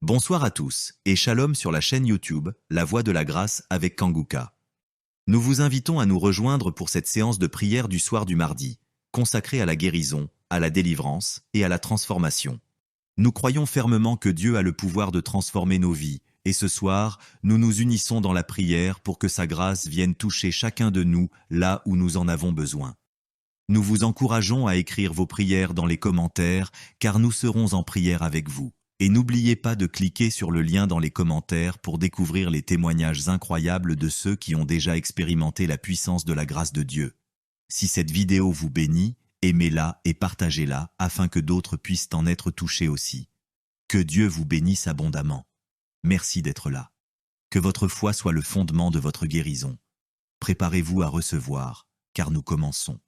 Bonsoir à tous et shalom sur la chaîne YouTube La Voix de la Grâce avec Kanguka. Nous vous invitons à nous rejoindre pour cette séance de prière du soir du mardi, consacrée à la guérison, à la délivrance et à la transformation. Nous croyons fermement que Dieu a le pouvoir de transformer nos vies et ce soir, nous nous unissons dans la prière pour que sa grâce vienne toucher chacun de nous là où nous en avons besoin. Nous vous encourageons à écrire vos prières dans les commentaires car nous serons en prière avec vous. Et n'oubliez pas de cliquer sur le lien dans les commentaires pour découvrir les témoignages incroyables de ceux qui ont déjà expérimenté la puissance de la grâce de Dieu. Si cette vidéo vous bénit, aimez-la et partagez-la afin que d'autres puissent en être touchés aussi. Que Dieu vous bénisse abondamment. Merci d'être là. Que votre foi soit le fondement de votre guérison. Préparez-vous à recevoir, car nous commençons.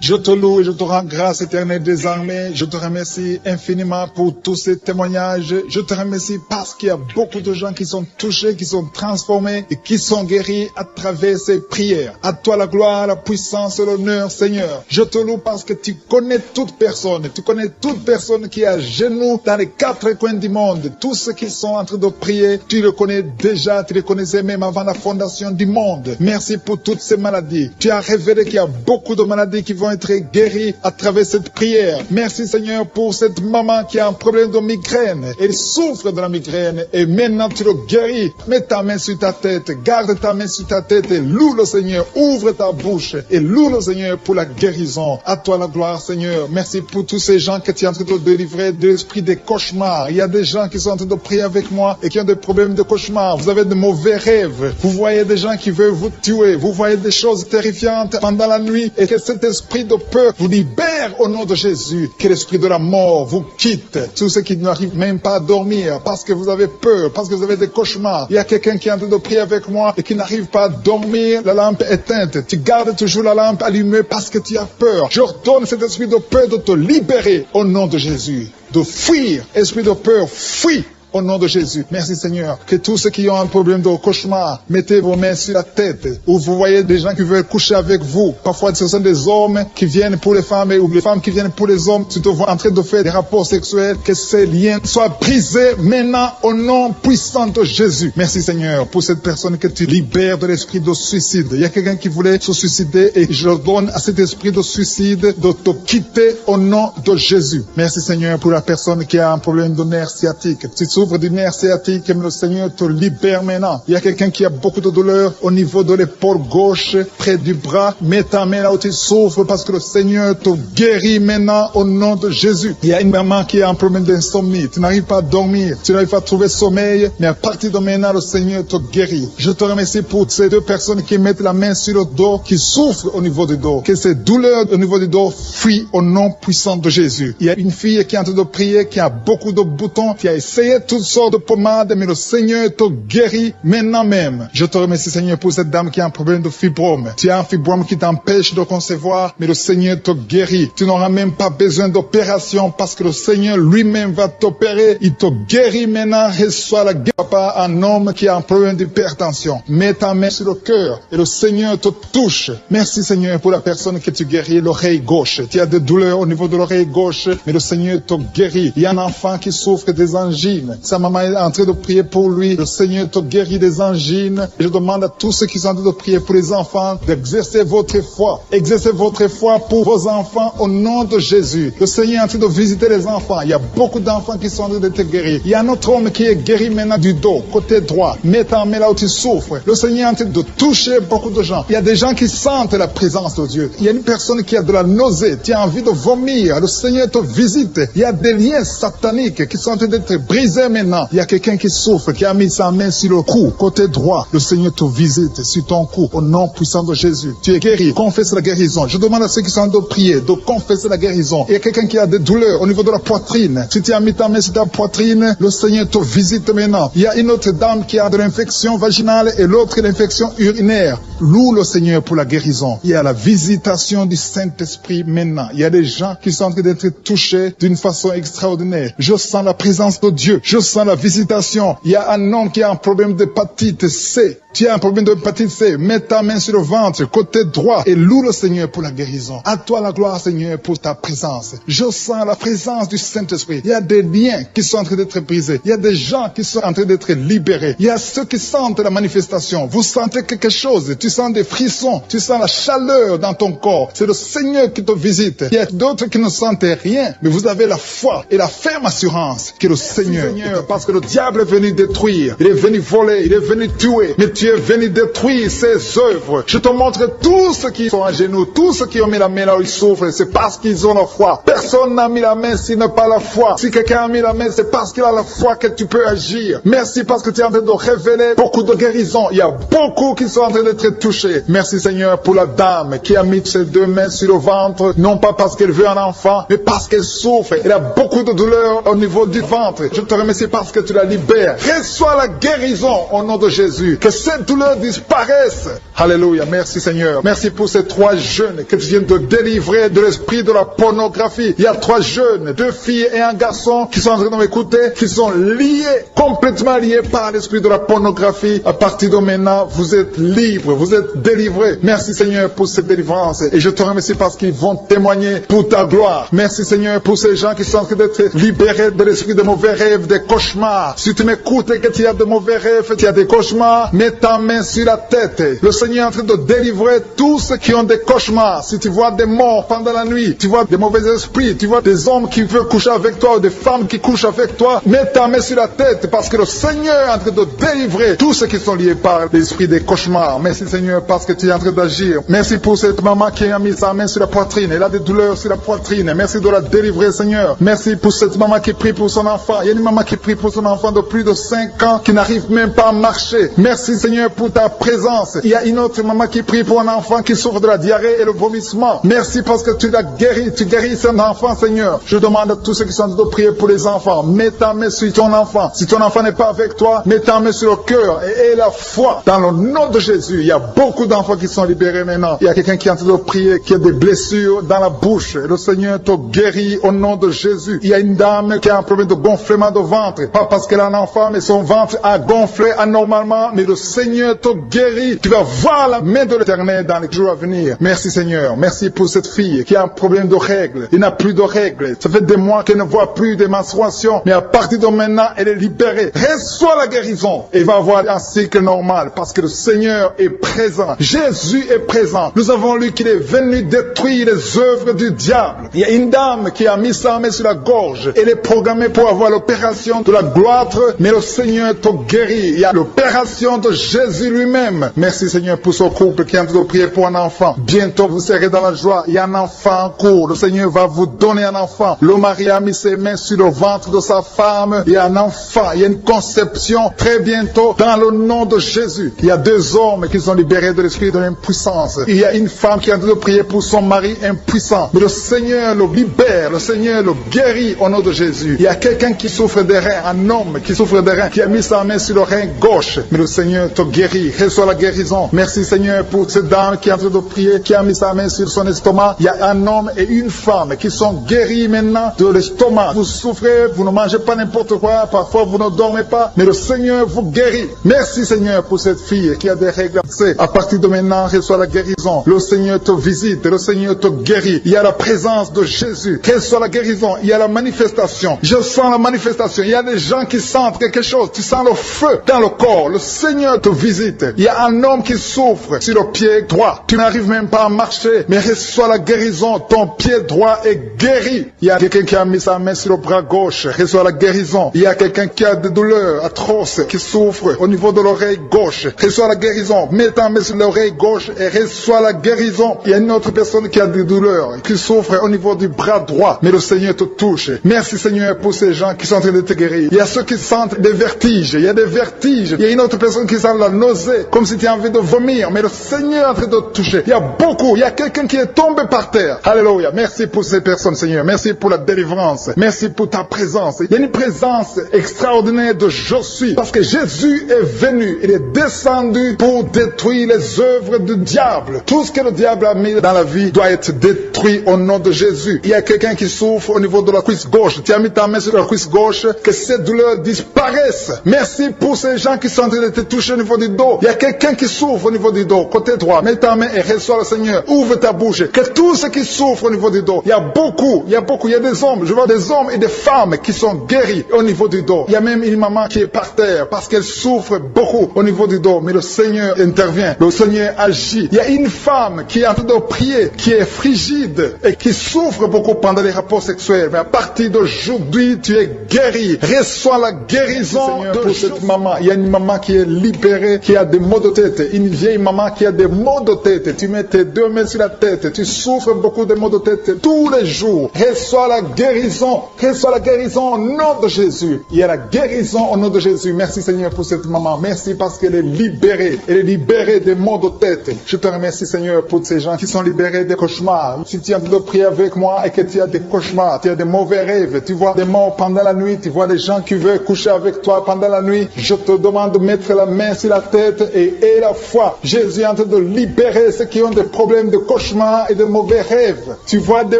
Je te loue et je te rends grâce éternelle désormais. Je te remercie infiniment pour tous ces témoignages. Je te remercie parce qu'il y a beaucoup de gens qui sont touchés, qui sont transformés et qui sont guéris à travers ces prières. À toi la gloire, la puissance et l'honneur, Seigneur. Je te loue parce que tu connais toute personne. Tu connais toute personne qui est à genoux dans les quatre coins du monde. Tous ceux qui sont en train de prier, tu le connais déjà. Tu les connaissais même avant la fondation du monde. Merci pour toutes ces maladies. Tu as révélé qu'il y a beaucoup de maladies qui vont être guéris à travers cette prière. Merci Seigneur pour cette maman qui a un problème de migraine. Elle souffre de la migraine et maintenant tu le guéris. Mets ta main sur ta tête, garde ta main sur ta tête et loue le Seigneur. Ouvre ta bouche et loue le Seigneur pour la guérison. À toi la gloire Seigneur. Merci pour tous ces gens que tu es en train de délivrer de l'esprit des cauchemars. Il y a des gens qui sont en train de prier avec moi et qui ont des problèmes de cauchemars. Vous avez de mauvais rêves. Vous voyez des gens qui veulent vous tuer. Vous voyez des choses terrifiantes pendant la nuit et que cet esprit de peur vous libère au nom de Jésus. Que l'esprit de la mort vous quitte. Tous ceux qui n'arrivent même pas à dormir parce que vous avez peur, parce que vous avez des cauchemars. Il y a quelqu'un qui est en train de prier avec moi et qui n'arrive pas à dormir, la lampe éteinte. Tu gardes toujours la lampe allumée parce que tu as peur. J'ordonne cet esprit de peur de te libérer au nom de Jésus. De fuir. Esprit de peur, fuis. Au nom de Jésus. Merci Seigneur. Que tous ceux qui ont un problème de cauchemar, mettez vos mains sur la tête. Ou vous voyez des gens qui veulent coucher avec vous. Parfois ce sont des hommes qui viennent pour les femmes ou les femmes qui viennent pour les hommes. Tu te vois en train de faire des rapports sexuels. Que ces liens soient brisés maintenant au nom puissant de Jésus. Merci Seigneur pour cette personne que tu libères de l'esprit de suicide. Il y a quelqu'un qui voulait se suicider et je donne à cet esprit de suicide de te quitter au nom de Jésus. Merci Seigneur pour la personne qui a un problème de nerf sciatique. Tu souffres du nerf sciatique, le Seigneur te libère maintenant. Il y a quelqu'un qui a beaucoup de douleur au niveau de l'épaule gauche, près du bras. Mets ta main là où tu souffres parce que le Seigneur te guérit maintenant au nom de Jésus. Il y a une maman qui a un problème d'insomnie. Tu n'arrives pas à dormir, tu n'arrives pas à trouver sommeil, mais à partir de maintenant, le Seigneur te guérit. Je te remercie pour ces deux personnes qui mettent la main sur le dos, qui souffrent au niveau du dos. Que ces douleurs au niveau du dos fuient au nom puissant de Jésus. Il y a une fille qui est en train de prier, qui a beaucoup de boutons, qui a essayé toutes sortes de pommades, mais le Seigneur te guérit maintenant même. Je te remercie Seigneur pour cette dame qui a un problème de fibrome. Tu as un fibrome qui t'empêche de concevoir, mais le Seigneur te guérit. Tu n'auras même pas besoin d'opération parce que le Seigneur lui-même va t'opérer. Il te guérit maintenant. Reçois la guérison. Papa, un homme qui a un problème d'hypertension. Mets ta main sur le cœur et le Seigneur te touche. Merci Seigneur pour la personne que tu guéris, l'oreille gauche. Tu as des douleurs au niveau de l'oreille gauche, mais le Seigneur te guérit. Il y a un enfant qui souffre des angines. Sa maman est en train de prier pour lui. Le Seigneur te guérit des angines. Et je demande à tous ceux qui sont en train de prier pour les enfants d'exercer votre foi. Exercez votre foi pour vos enfants au nom de Jésus. Le Seigneur est en train de visiter les enfants. Il y a beaucoup d'enfants qui sont en train d'être guéris. Il y a un autre homme qui est guéri maintenant du dos, côté droit. Mets ta main là où tu souffres. Le Seigneur est en train de toucher beaucoup de gens. Il y a des gens qui sentent la présence de Dieu. Il y a une personne qui a de la nausée. Tu as envie de vomir. Le Seigneur te visite. Il y a des liens sataniques qui sont en train d'être brisés maintenant. Il y a quelqu'un qui souffre, qui a mis sa main sur le cou, côté droit. Le Seigneur te visite sur ton cou, au nom puissant de Jésus. Tu es guéri. Confesse la guérison. Je demande à ceux qui sont en train de prier de confesser la guérison. Il y a quelqu'un qui a des douleurs au niveau de la poitrine. Si tu as mis ta main sur ta poitrine, le Seigneur te visite maintenant. Il y a une autre dame qui a de l'infection vaginale et l'autre l'infection urinaire. Loue le Seigneur pour la guérison. Il y a la visitation du Saint-Esprit maintenant. Il y a des gens qui sont en train d'être touchés d'une façon extraordinaire. Je sens la présence de Dieu. Je sens la visitation. Il y a un homme qui a un problème d'hépatite C. Tu as un problème de hépatite C, mets ta main sur le ventre, côté droit, et loue le Seigneur pour la guérison. À toi la gloire, Seigneur, pour ta présence. Je sens la présence du Saint-Esprit. Il y a des liens qui sont en train d'être brisés. Il y a des gens qui sont en train d'être libérés. Il y a ceux qui sentent la manifestation. Vous sentez quelque chose. Tu sens des frissons. Tu sens la chaleur dans ton corps. C'est le Seigneur qui te visite. Il y a d'autres qui ne sentent rien, mais vous avez la foi et la ferme assurance que le Seigneur, parce que le diable est venu détruire. Il est venu voler. Il est venu tuer. Mais tu es venu détruire ses œuvres. Je te montre tous ceux qui sont à genoux, tous ceux qui ont mis la main là où ils souffrent. C'est parce qu'ils ont la foi. Personne n'a mis la main s'il n'a pas la foi. Si quelqu'un a mis la main, c'est parce qu'il a la foi que tu peux agir. Merci parce que tu es en train de révéler beaucoup de guérisons. Il y a beaucoup qui sont en train d'être touchés. Merci Seigneur pour la dame qui a mis ses deux mains sur le ventre, non pas parce qu'elle veut un enfant, mais parce qu'elle souffre. Elle a beaucoup de douleur au niveau du ventre. Je te remercie parce que tu la libères. Reçois la guérison au nom de Jésus. Que cette douleur disparaisse. Alléluia. Merci Seigneur. Merci pour ces 3 jeunes que tu viens de délivrer de l'esprit de la pornographie. Il y a 3 jeunes, 2 filles et un garçon qui sont en train de m'écouter, qui sont liés, complètement liés par l'esprit de la pornographie. À partir de maintenant, vous êtes libres, vous êtes délivrés. Merci Seigneur pour cette délivrance. Et je te remercie parce qu'ils vont témoigner pour ta gloire. Merci Seigneur pour ces gens qui sont en train d'être libérés de l'esprit de mauvais rêves, des cauchemars. Si tu m'écoutes et que tu as de mauvais rêves, tu as des cauchemars, mets ta main sur la tête. Le Seigneur est en train de délivrer tous ceux qui ont des cauchemars. Si tu vois des morts pendant la nuit, tu vois des mauvais esprits, tu vois des hommes qui veulent coucher avec toi ou des femmes qui couchent avec toi, mets ta main sur la tête parce que le Seigneur est en train de délivrer tous ceux qui sont liés par l'esprit des cauchemars. Merci Seigneur parce que tu es en train d'agir. Merci pour cette maman qui a mis sa main sur la poitrine. Elle a des douleurs sur la poitrine. Merci de la délivrer Seigneur. Merci pour cette maman qui prie pour son enfant. Il y a une maman qui prie pour son enfant de plus de 5 ans qui n'arrive même pas à marcher. Merci Seigneur pour ta présence. Il y a une autre maman qui prie pour un enfant qui souffre de la diarrhée et le vomissement. Merci parce que tu l'as guéri. Tu guéris cet enfant Seigneur. Je demande à tous ceux qui sont en train de prier pour les enfants. Mets ta main sur ton enfant. Si ton enfant n'est pas avec toi, mets ta main sur le cœur et aie la foi dans le nom de Jésus. Il y a beaucoup d'enfants qui sont libérés maintenant. Il y a quelqu'un qui est en train de prier, qui a des blessures dans la bouche. Et le Seigneur te guérit au nom de Jésus. Il y a une dame qui a un problème de gonflement de ventre. Pas parce qu'elle a un enfant, mais son ventre a gonflé anormalement. Mais le Seigneur te guérit. Tu vas voir la main de l'Éternel dans les jours à venir. Merci Seigneur. Merci pour cette fille qui a un problème de règles. Il n'a plus de règles. Ça fait des mois qu'elle ne voit plus de menstruation. Mais à partir de maintenant, elle est libérée. Reçois la guérison. Et va avoir un cycle normal parce que le Seigneur est présent. Jésus est présent. Nous avons lu qu'il est venu détruire les œuvres du diable. Il y a une dame qui a mis sa main sur la gorge. Elle est programmée pour avoir l'opération de la gloître, mais le Seigneur te guérit. Il y a l'opération de Jésus lui-même. Merci Seigneur pour ce couple qui est en train de prier pour un enfant. Bientôt vous serez dans la joie. Il y a un enfant en cours. Le Seigneur va vous donner un enfant. Le mari a mis ses mains sur le ventre de sa femme. Il y a un enfant. Il y a une conception très bientôt dans le nom de Jésus. Il y a 2 hommes qui sont libérés de l'esprit de l'impuissance. Il y a une femme qui est en train de prier pour son mari impuissant. Mais le Seigneur le libère. Le Seigneur le guérit au nom de Jésus. Il y a quelqu'un qui souffre des reins. Un homme qui souffre des reins. Qui a mis sa main sur le rein gauche. Mais le Seigneur te guérit. Reçois la guérison. Merci Seigneur pour cette dame qui est en train de prier. Qui a mis sa main sur son estomac. Il y a un homme et une femme qui sont guéris maintenant de l'estomac. Vous souffrez. Vous ne mangez pas n'importe quoi. Parfois vous ne dormez pas. Mais le Seigneur vous guérit. Merci Seigneur pour cette fille qui a des règles. À partir de maintenant, reçois la guérison. Le Seigneur te visite. Le Seigneur te guérit. Il y a la présence de Jésus. Reçois la guérison. Il y a la manifestation. Je sens la manifestation. Il y a des gens qui sentent quelque chose. Tu sens le feu dans le corps. Le Seigneur te visite. Il y a un homme qui souffre sur le pied droit. Tu n'arrives même pas à marcher. Mais reçois la guérison. Ton pied droit est guéri. Il y a quelqu'un qui a mis sa main sur le bras gauche. Reçois la guérison. Il y a quelqu'un qui a des douleurs atroces, qui souffre au niveau de l'oreille gauche. Reçois la guérison. Mets ta main sur l'oreille gauche et reçois la guérison. Il y a une autre personne qui a des douleurs, qui souffre au niveau du bras droit. Mais le Seigneur te touche. Merci Seigneur pour ces gens qui sont en train de te guérir. Il y a ceux qui sentent des vertiges. Il y a des vertiges. Il y a une autre personne qui sent la nausée, comme si tu as envie de vomir. Mais le Seigneur est en train de te toucher. Il y a beaucoup. Il y a quelqu'un qui est tombé par terre. Alléluia. Merci pour ces personnes Seigneur. Merci pour la délivrance. Merci pour ta présence. Il y a une présence extraordinaire de je suis. Parce que Jésus est venu. Il est descendu pour détruire les œuvres du diable. Tout ce que le diable a mis dans la vie doit être détruit au nom de Jésus. Il y a quelqu'un qui souffre au niveau de la cuisse gauche. Tu as mis ta main sur la cuisse gauche. Que cette douleur disparaisse. Merci pour ces gens qui sont en train de te toucher au niveau niveau du dos. Il y a quelqu'un qui souffre au niveau du dos. Côté droit, mets ta main et reçois le Seigneur. Ouvre ta bouche. Que tous ceux qui souffrent au niveau du dos, il y a beaucoup, il y a des hommes, je vois des hommes et des femmes qui sont guéris au niveau du dos. Il y a même une maman qui est par terre parce qu'elle souffre beaucoup au niveau du dos. Mais le Seigneur intervient, le Seigneur agit. Il y a une femme qui est en train de prier, qui est frigide et qui souffre beaucoup pendant les rapports sexuels. Mais à partir d'aujourd'hui, tu es guéri. Reçois la guérison pour cette maman. Il y a une maman qui est libérée, qui a des maux de tête. Une vieille maman qui a des maux de tête. Tu mets tes deux mains sur la tête. Tu souffres beaucoup de maux de tête tous les jours. Reçois la guérison. Reçois la guérison au nom de Jésus. Il y a la guérison au nom de Jésus. Merci Seigneur pour cette maman. Merci parce qu'elle est libérée. Elle est libérée des maux de tête. Je te remercie Seigneur pour ces gens qui sont libérés des cauchemars. Si tu es en train de prier avec moi et que tu as des cauchemars, tu as des mauvais rêves, tu vois des morts pendant la nuit, tu vois des gens qui veulent coucher avec toi pendant la nuit, je te demande de mettre la main sur la tête et la foi. Jésus est en train de libérer ceux qui ont des problèmes de cauchemars et de mauvais rêves. Tu vois des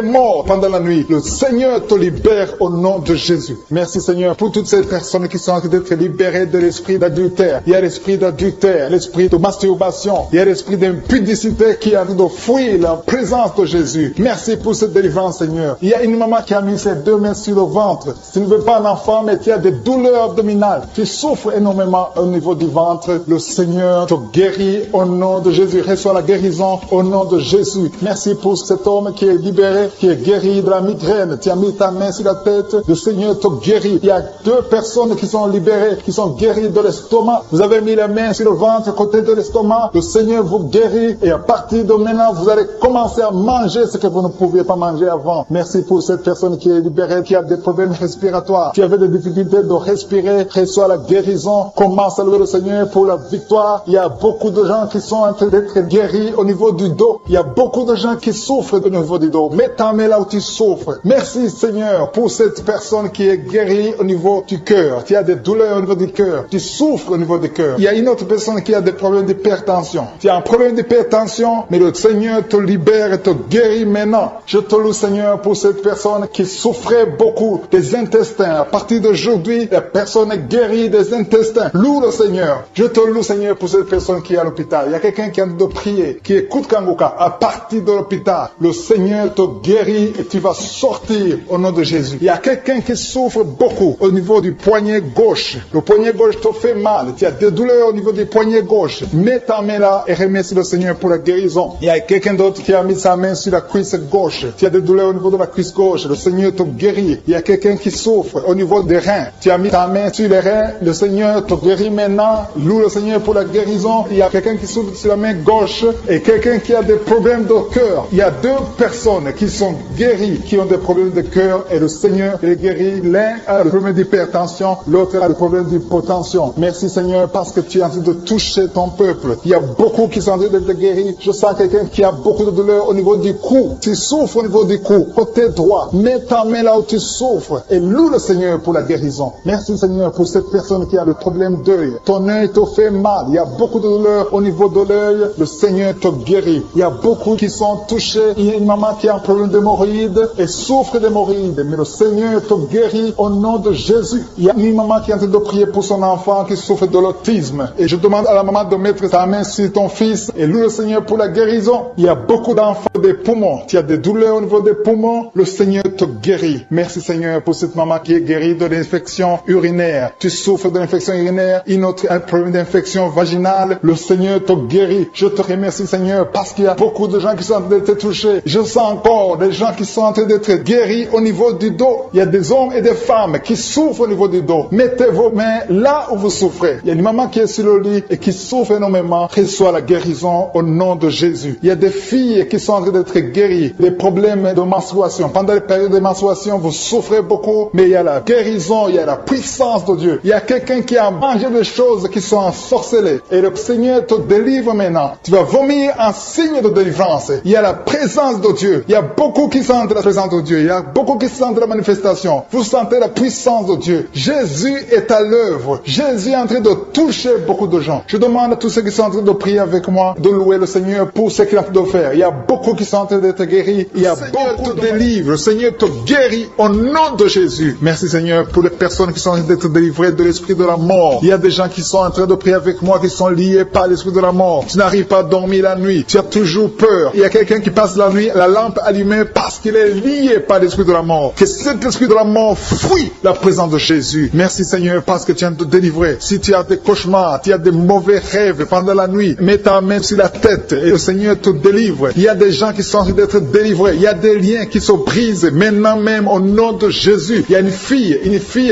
morts pendant la nuit. Le Seigneur te libère au nom de Jésus. Merci Seigneur pour toutes ces personnes qui sont en train d'être libérées de l'esprit d'adultère. Il y a l'esprit d'adultère, l'esprit de masturbation, il y a l'esprit d'impudicité qui est en train de fuir la présence de Jésus. Merci pour cette délivrance Seigneur. Il y a une maman qui a mis ses deux mains sur le ventre. Tu ne veux pas un enfant mais tu as des douleurs abdominales. Tu souffres énormément au niveau du ventre. Le Seigneur te guérit au nom de Jésus. Reçois la guérison au nom de Jésus. Merci pour cet homme qui est libéré, qui est guéri de la migraine. Tu as mis ta main sur la tête. Le Seigneur te guérit. Il y a deux personnes qui sont libérées, qui sont guéries de l'estomac. Vous avez mis les mains sur le ventre, côté de l'estomac. Le Seigneur vous guérit et à partir de maintenant, vous allez commencer à manger ce que vous ne pouviez pas manger avant. Merci pour cette personne qui est libérée, qui a des problèmes respiratoires, qui avait des difficultés de respirer. Reçois la guérison. Commence à louer le Seigneur pour la victoire. Il y a beaucoup de gens qui sont en train d'être guéris au niveau du dos. Il y a beaucoup de gens qui souffrent au niveau du dos. Mets ta main là où tu souffres. Merci Seigneur pour cette personne qui est guérie au niveau du cœur. Tu as des douleurs au niveau du cœur. Tu souffres au niveau du cœur. Il y a une autre personne qui a des problèmes d'hypertension. Tu as un problème d'hypertension, mais le Seigneur te libère et te guérit maintenant. Je te loue Seigneur pour cette personne qui souffrait beaucoup des intestins. À partir d'aujourd'hui, la personne est guérie des intestins. Loue le Seigneur. Je te loue Seigneur pour cette personne qui est à l'hôpital. Il y a quelqu'un qui a de prier, qui écoute Kanguka. À partir de l'hôpital, le Seigneur te guérit et tu vas sortir au nom de Jésus. Il y a quelqu'un qui souffre beaucoup au niveau du poignet gauche. Le poignet gauche te fait mal. Tu as des douleurs au niveau du poignet gauche. Mets ta main là et remercie le Seigneur pour la guérison. Il y a quelqu'un d'autre qui a mis sa main sur la cuisse gauche. Tu as des douleurs au niveau de la cuisse gauche. Le Seigneur te guérit. Il y a quelqu'un qui souffre au niveau des reins. Tu as mis ta main sur les reins. Le Seigneur te guérit maintenant. Loue le Seigneur pour la guérison. Il y a quelqu'un qui souffre sur la main gauche et quelqu'un qui a des problèmes de cœur. Il y a deux personnes qui sont guéries, qui ont des problèmes de cœur et le Seigneur les guérit. L'un a le problème d'hypertension, l'autre a le problème d'hypotension. Merci Seigneur parce que tu es en train de toucher ton peuple. Il y a beaucoup qui sont en train d'être guéris. Je sens quelqu'un qui a beaucoup de douleur au niveau du cou. Tu souffres au niveau du cou, côté droit. Mets ta main là où tu souffres et loue le Seigneur pour la guérison. Merci Seigneur pour cette personne qui a le problème d'œil. Ton œil te fait mal. Il y a beaucoup de douleur au niveau de l'œil. Le Seigneur te guérit. Il y a beaucoup qui sont touchés. Il y a une maman qui a un problème d'hémorroïdes et souffre d'hémorroïdes. Mais le Seigneur te guérit au nom de Jésus. Il y a une maman qui est en train de prier pour son enfant qui souffre de l'autisme. Et je demande à la maman de mettre sa main sur ton fils et loue le Seigneur pour la guérison. Il y a beaucoup d'enfants des poumons. Tu as des douleurs au niveau des poumons. Le Seigneur te guérit. Merci Seigneur pour cette maman qui est guérie de l'infection urinaire. Tu souffres de l'infection urinaire. Une autre a un problème d'infection vaginale. Le Seigneur te guérit. Je te remercie Seigneur parce qu'il y a beaucoup de gens qui sont en train d'être touchés. Je sens encore des gens qui sont en train d'être guéris au niveau du dos. Il y a des hommes et des femmes qui souffrent au niveau du dos. Mettez vos mains là où vous souffrez. Il y a une maman qui est sur le lit et qui souffre énormément. Reçois la guérison au nom de Jésus. Il y a des filles qui sont en train d'être guéries. Des problèmes de menstruation. Pendant les périodes de menstruation, vous souffrez beaucoup, mais il y a la guérison, il y a la puissance de Dieu. Il y a quelqu'un qui a mangé des choses qui sont ensorcelées. Et le Seigneur te délivre maintenant. Tu vas vomir un signe de délivrance. Il y a la présence de Dieu. Il y a beaucoup qui sentent la présence de Dieu. Il y a beaucoup qui sentent la manifestation. Vous sentez la puissance de Dieu. Jésus est à l'œuvre. Jésus est en train de toucher beaucoup de gens. Je demande à tous ceux qui sont en train de prier avec moi de louer le Seigneur pour ce qu'il est en train de faire. Il y a beaucoup qui sont en train d'être guéris. Il y a beaucoup de délivres. Le Seigneur te guérit au nom de Jésus. Merci Seigneur pour les personnes qui sont en train d'être délivrées de l'esprit de la mort. Il y a des gens qui sont en train de prier avec moi qui sont liés par l'esprit de la mort. Tu n'arrives pas à dormir la nuit. Tu as toujours peur. Il y a quelqu'un qui passe la nuit, la lampe allumée parce qu'il est lié par l'esprit de la mort. Que cet esprit de la mort fuit la présence de Jésus. Merci Seigneur parce que tu viens de te délivrer. Si tu as des cauchemars, tu as des mauvais rêves pendant la nuit, mets ta main sur la tête et le Seigneur te délivre. Il y a des gens qui sont en train d'être délivrés. Il y a des liens qui se brisent maintenant même au nom de Jésus. Il y a une fille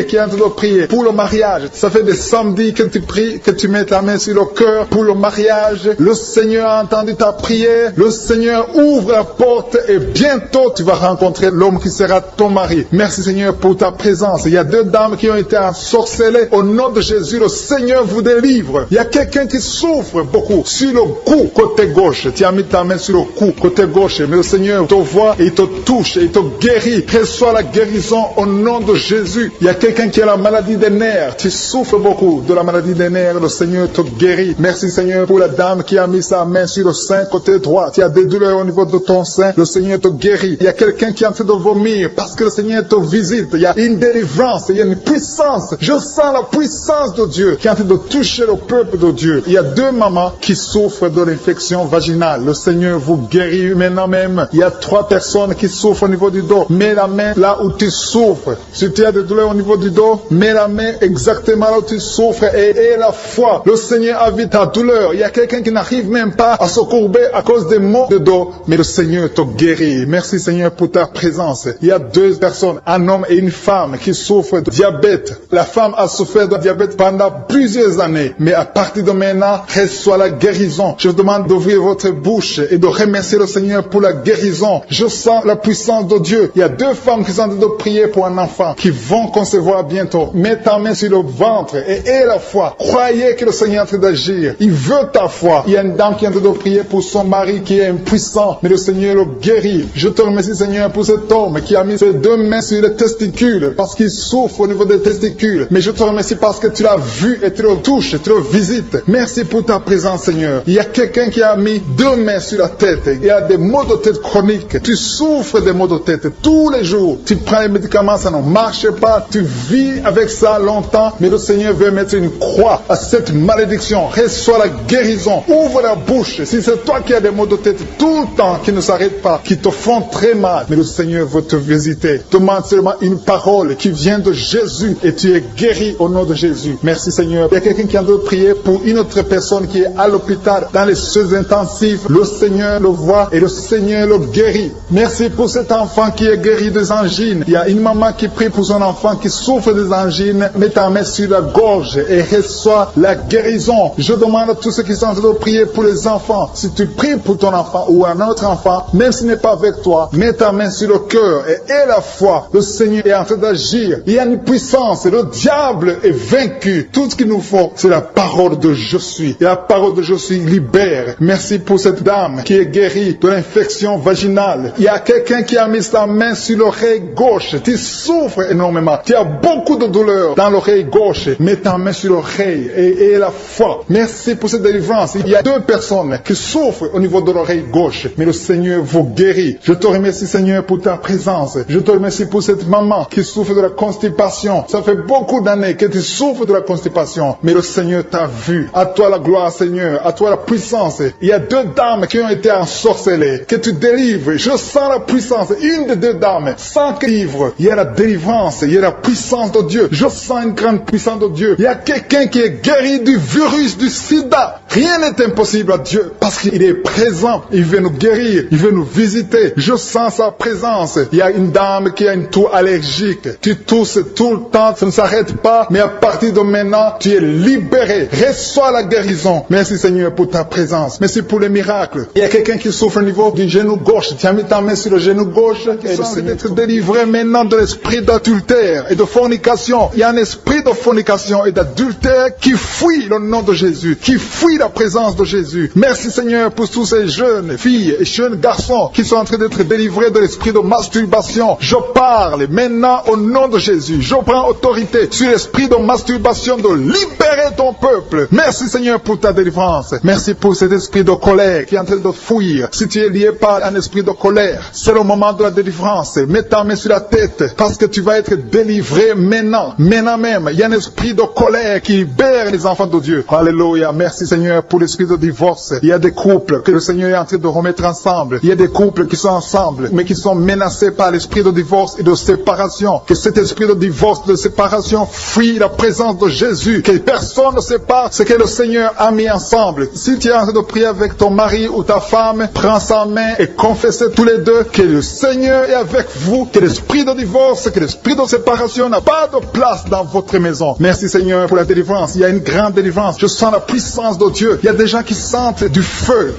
qui est en train de prier pour le mariage. Ça fait des samedis que tu pries, que tu mets ta main sur le cœur pour le mariage. Le Seigneur a entendu ta prière. Le Seigneur ouvre la porte et bientôt tu vas rencontrer l'homme qui sera ton mari. Merci Seigneur pour ta présence. Il y a 2 dames qui ont été ensorcelées. Au nom de Jésus, le Seigneur vous délivre. Il y a quelqu'un qui souffre beaucoup sur le cou, côté gauche. Tu as mis ta main sur le cou, côté gauche. Mais le Seigneur te voit et il te touche et il te guérit. Reçois la guérison au nom de Jésus. Il y a quelqu'un qui a la maladie des nerfs. Tu souffres beaucoup de la maladie des nerfs. Le Seigneur te guérit. Merci Seigneur pour la dame qui a mis sa main sur le sein, côté droit. Tu as des douleurs au niveau de ton sein. Le Seigneur te guérit. Il y a quelqu'un qui est en train de vomir parce que le Seigneur te visite. Il y a une délivrance. Il y a une puissance. Je sens la puissance de Dieu qui est en train de toucher le peuple de Dieu. Il y a 2 mamans qui souffrent de l'infection vaginale. Le Seigneur vous guérit maintenant même. Il y a 3 personnes qui souffrent au niveau du dos. Mets la main là où tu souffres. Si tu as des douleurs au niveau du dos, mets la main exactement là où tu souffres et aie la foi. Le Seigneur a vu ta douleur. Il y a quelqu'un qui n'arrive même pas à se courber à cause des maux de dos, mais le Seigneur te guérit. Merci Seigneur pour ta présence. Il y a 2 personnes, un homme et une femme qui souffrent de diabète. La femme a souffert de diabète pendant plusieurs années, mais à partir de maintenant, reçoit la guérison. Je vous demande d'ouvrir votre bouche et de remercier le Seigneur pour la guérison. Je sens la puissance de Dieu. Il y a 2 femmes qui sont en train de prier pour un enfant qui vont concevoir bientôt. Mets ta main sur le ventre et aie la foi. Croyez que le Seigneur est en train d'agir. Il veut ta foi. Il y a une dame qui est en train de prier pour son mari qui est impuissant, mais le Seigneur le guérit. Je te remercie Seigneur pour cet homme qui a mis ses 2 mains sur les testicules parce qu'il souffre au niveau des testicules. Mais je te remercie parce que tu l'as vu et tu le touches, tu le visites. Merci pour ta présence Seigneur. Il y a quelqu'un qui a mis 2 mains sur la tête. Il y a des maux de tête chroniques. Tu souffres des maux de tête tous les jours. Tu prends les médicaments, ça ne marche pas. Tu vis avec ça longtemps, mais le Seigneur veut mettre une croix à cette malédiction. Reçois la guérison. Ouvre la bouche. Si c'est toi qui as des maux de tête tout le temps qui ne s'arrêtent pas, qui te font très mal, mais le Seigneur veut te visiter. Demande seulement une parole qui vient de Jésus et tu es guéri au nom de Jésus. Merci Seigneur. Il y a quelqu'un qui a de prier pour une autre personne qui est à l'hôpital dans les soins intensifs. Le Seigneur le voit et le Seigneur le guérit. Merci pour cet enfant qui est guéri des angines. Il y a une maman qui prie pour son enfant qui souffre des angines. Mets ta main sur la gorge et reçois la guérison. Je demande à tous ceux qui sont en train de prier pour les enfants. Si tu pries pour ton enfant ou un autre enfant, même s'il n'est pas avec toi, mets ta main sur le cœur et aie la foi. Le Seigneur est en train d'agir. Il y a une puissance. Le diable est vaincu. Tout ce qu'il nous faut, c'est la parole de je suis. Et la parole de je suis libère. Merci pour cette dame qui est guérie de l'infection vaginale. Il y a quelqu'un qui a mis sa main sur l'oreille gauche. Tu souffres énormément. Tu as beaucoup de douleur dans l'oreille gauche. Mets ta main sur l'oreille et aie la foi. Merci pour cette délivrance. Il y a 2 personnes qui souffrent au niveau de l'oreille gauche. Mais le Seigneur vous guérit. Je te remercie Seigneur pour ta présence. Je te remercie pour cette maman qui souffre de la constipation. Ça fait beaucoup d'années que tu souffres de la constipation. Mais le Seigneur t'a vu. À toi la gloire Seigneur. À toi la puissance. Il y a 2 dames qui ont été ensorcelées. Que tu délivres. Je sens la puissance. Une des 2 dames. Sans que livre. Il y a la délivrance. Il y a la puissance de Dieu. Je sens une grande puissance de Dieu. Il y a quelqu'un qui est guéri du virus du sida. Rien n'est impossible à Dieu parce qu'il est présent. Il veut nous guérir. Il veut nous visiter. Je sens sa présence. Il y a une dame qui a une toux allergique. Tu tousses tout le temps. Ça ne s'arrête pas. Mais à partir de maintenant, tu es libéré. Reçois la guérison. Merci Seigneur pour ta présence. Merci pour les miracles. Il y a quelqu'un qui souffre au niveau du genou gauche. Tu as mis ta main sur le genou gauche. Et le Seigneur être délivré maintenant de l'esprit d'adultère et de fornication. Il y a un esprit de fornication et d'adultère qui fuit le nom de Jésus. Qui fuit la la présence de Jésus. Merci Seigneur pour tous ces jeunes filles et jeunes garçons qui sont en train d'être délivrés de l'esprit de masturbation. Je parle maintenant au nom de Jésus. Je prends autorité sur l'esprit de masturbation de libérer ton peuple. Merci Seigneur pour ta délivrance. Merci pour cet esprit de colère qui est en train de fuir. Si tu es lié par un esprit de colère, c'est le moment de la délivrance. Mets ta main sur la tête parce que tu vas être délivré maintenant. Maintenant même, il y a un esprit de colère qui libère les enfants de Dieu. Alléluia. Merci Seigneur pour l'esprit de divorce. Il y a des couples que le Seigneur est en train de remettre ensemble. Il y a des couples qui sont ensemble mais qui sont menacés par l'esprit de divorce et de séparation. Que cet esprit de divorce, de séparation fuit la présence de Jésus. Que personne ne sépare ce que le Seigneur a mis ensemble. Si tu es en train de prier avec ton mari ou ta femme, prends sa main et confessez tous les deux que le Seigneur est avec vous. Que l'esprit de divorce, que l'esprit de séparation n'a pas de place dans votre maison. Merci Seigneur pour la délivrance. Il y a une grande délivrance. Je sens la puissance de Dieu. Il y a des gens qui sentent du feu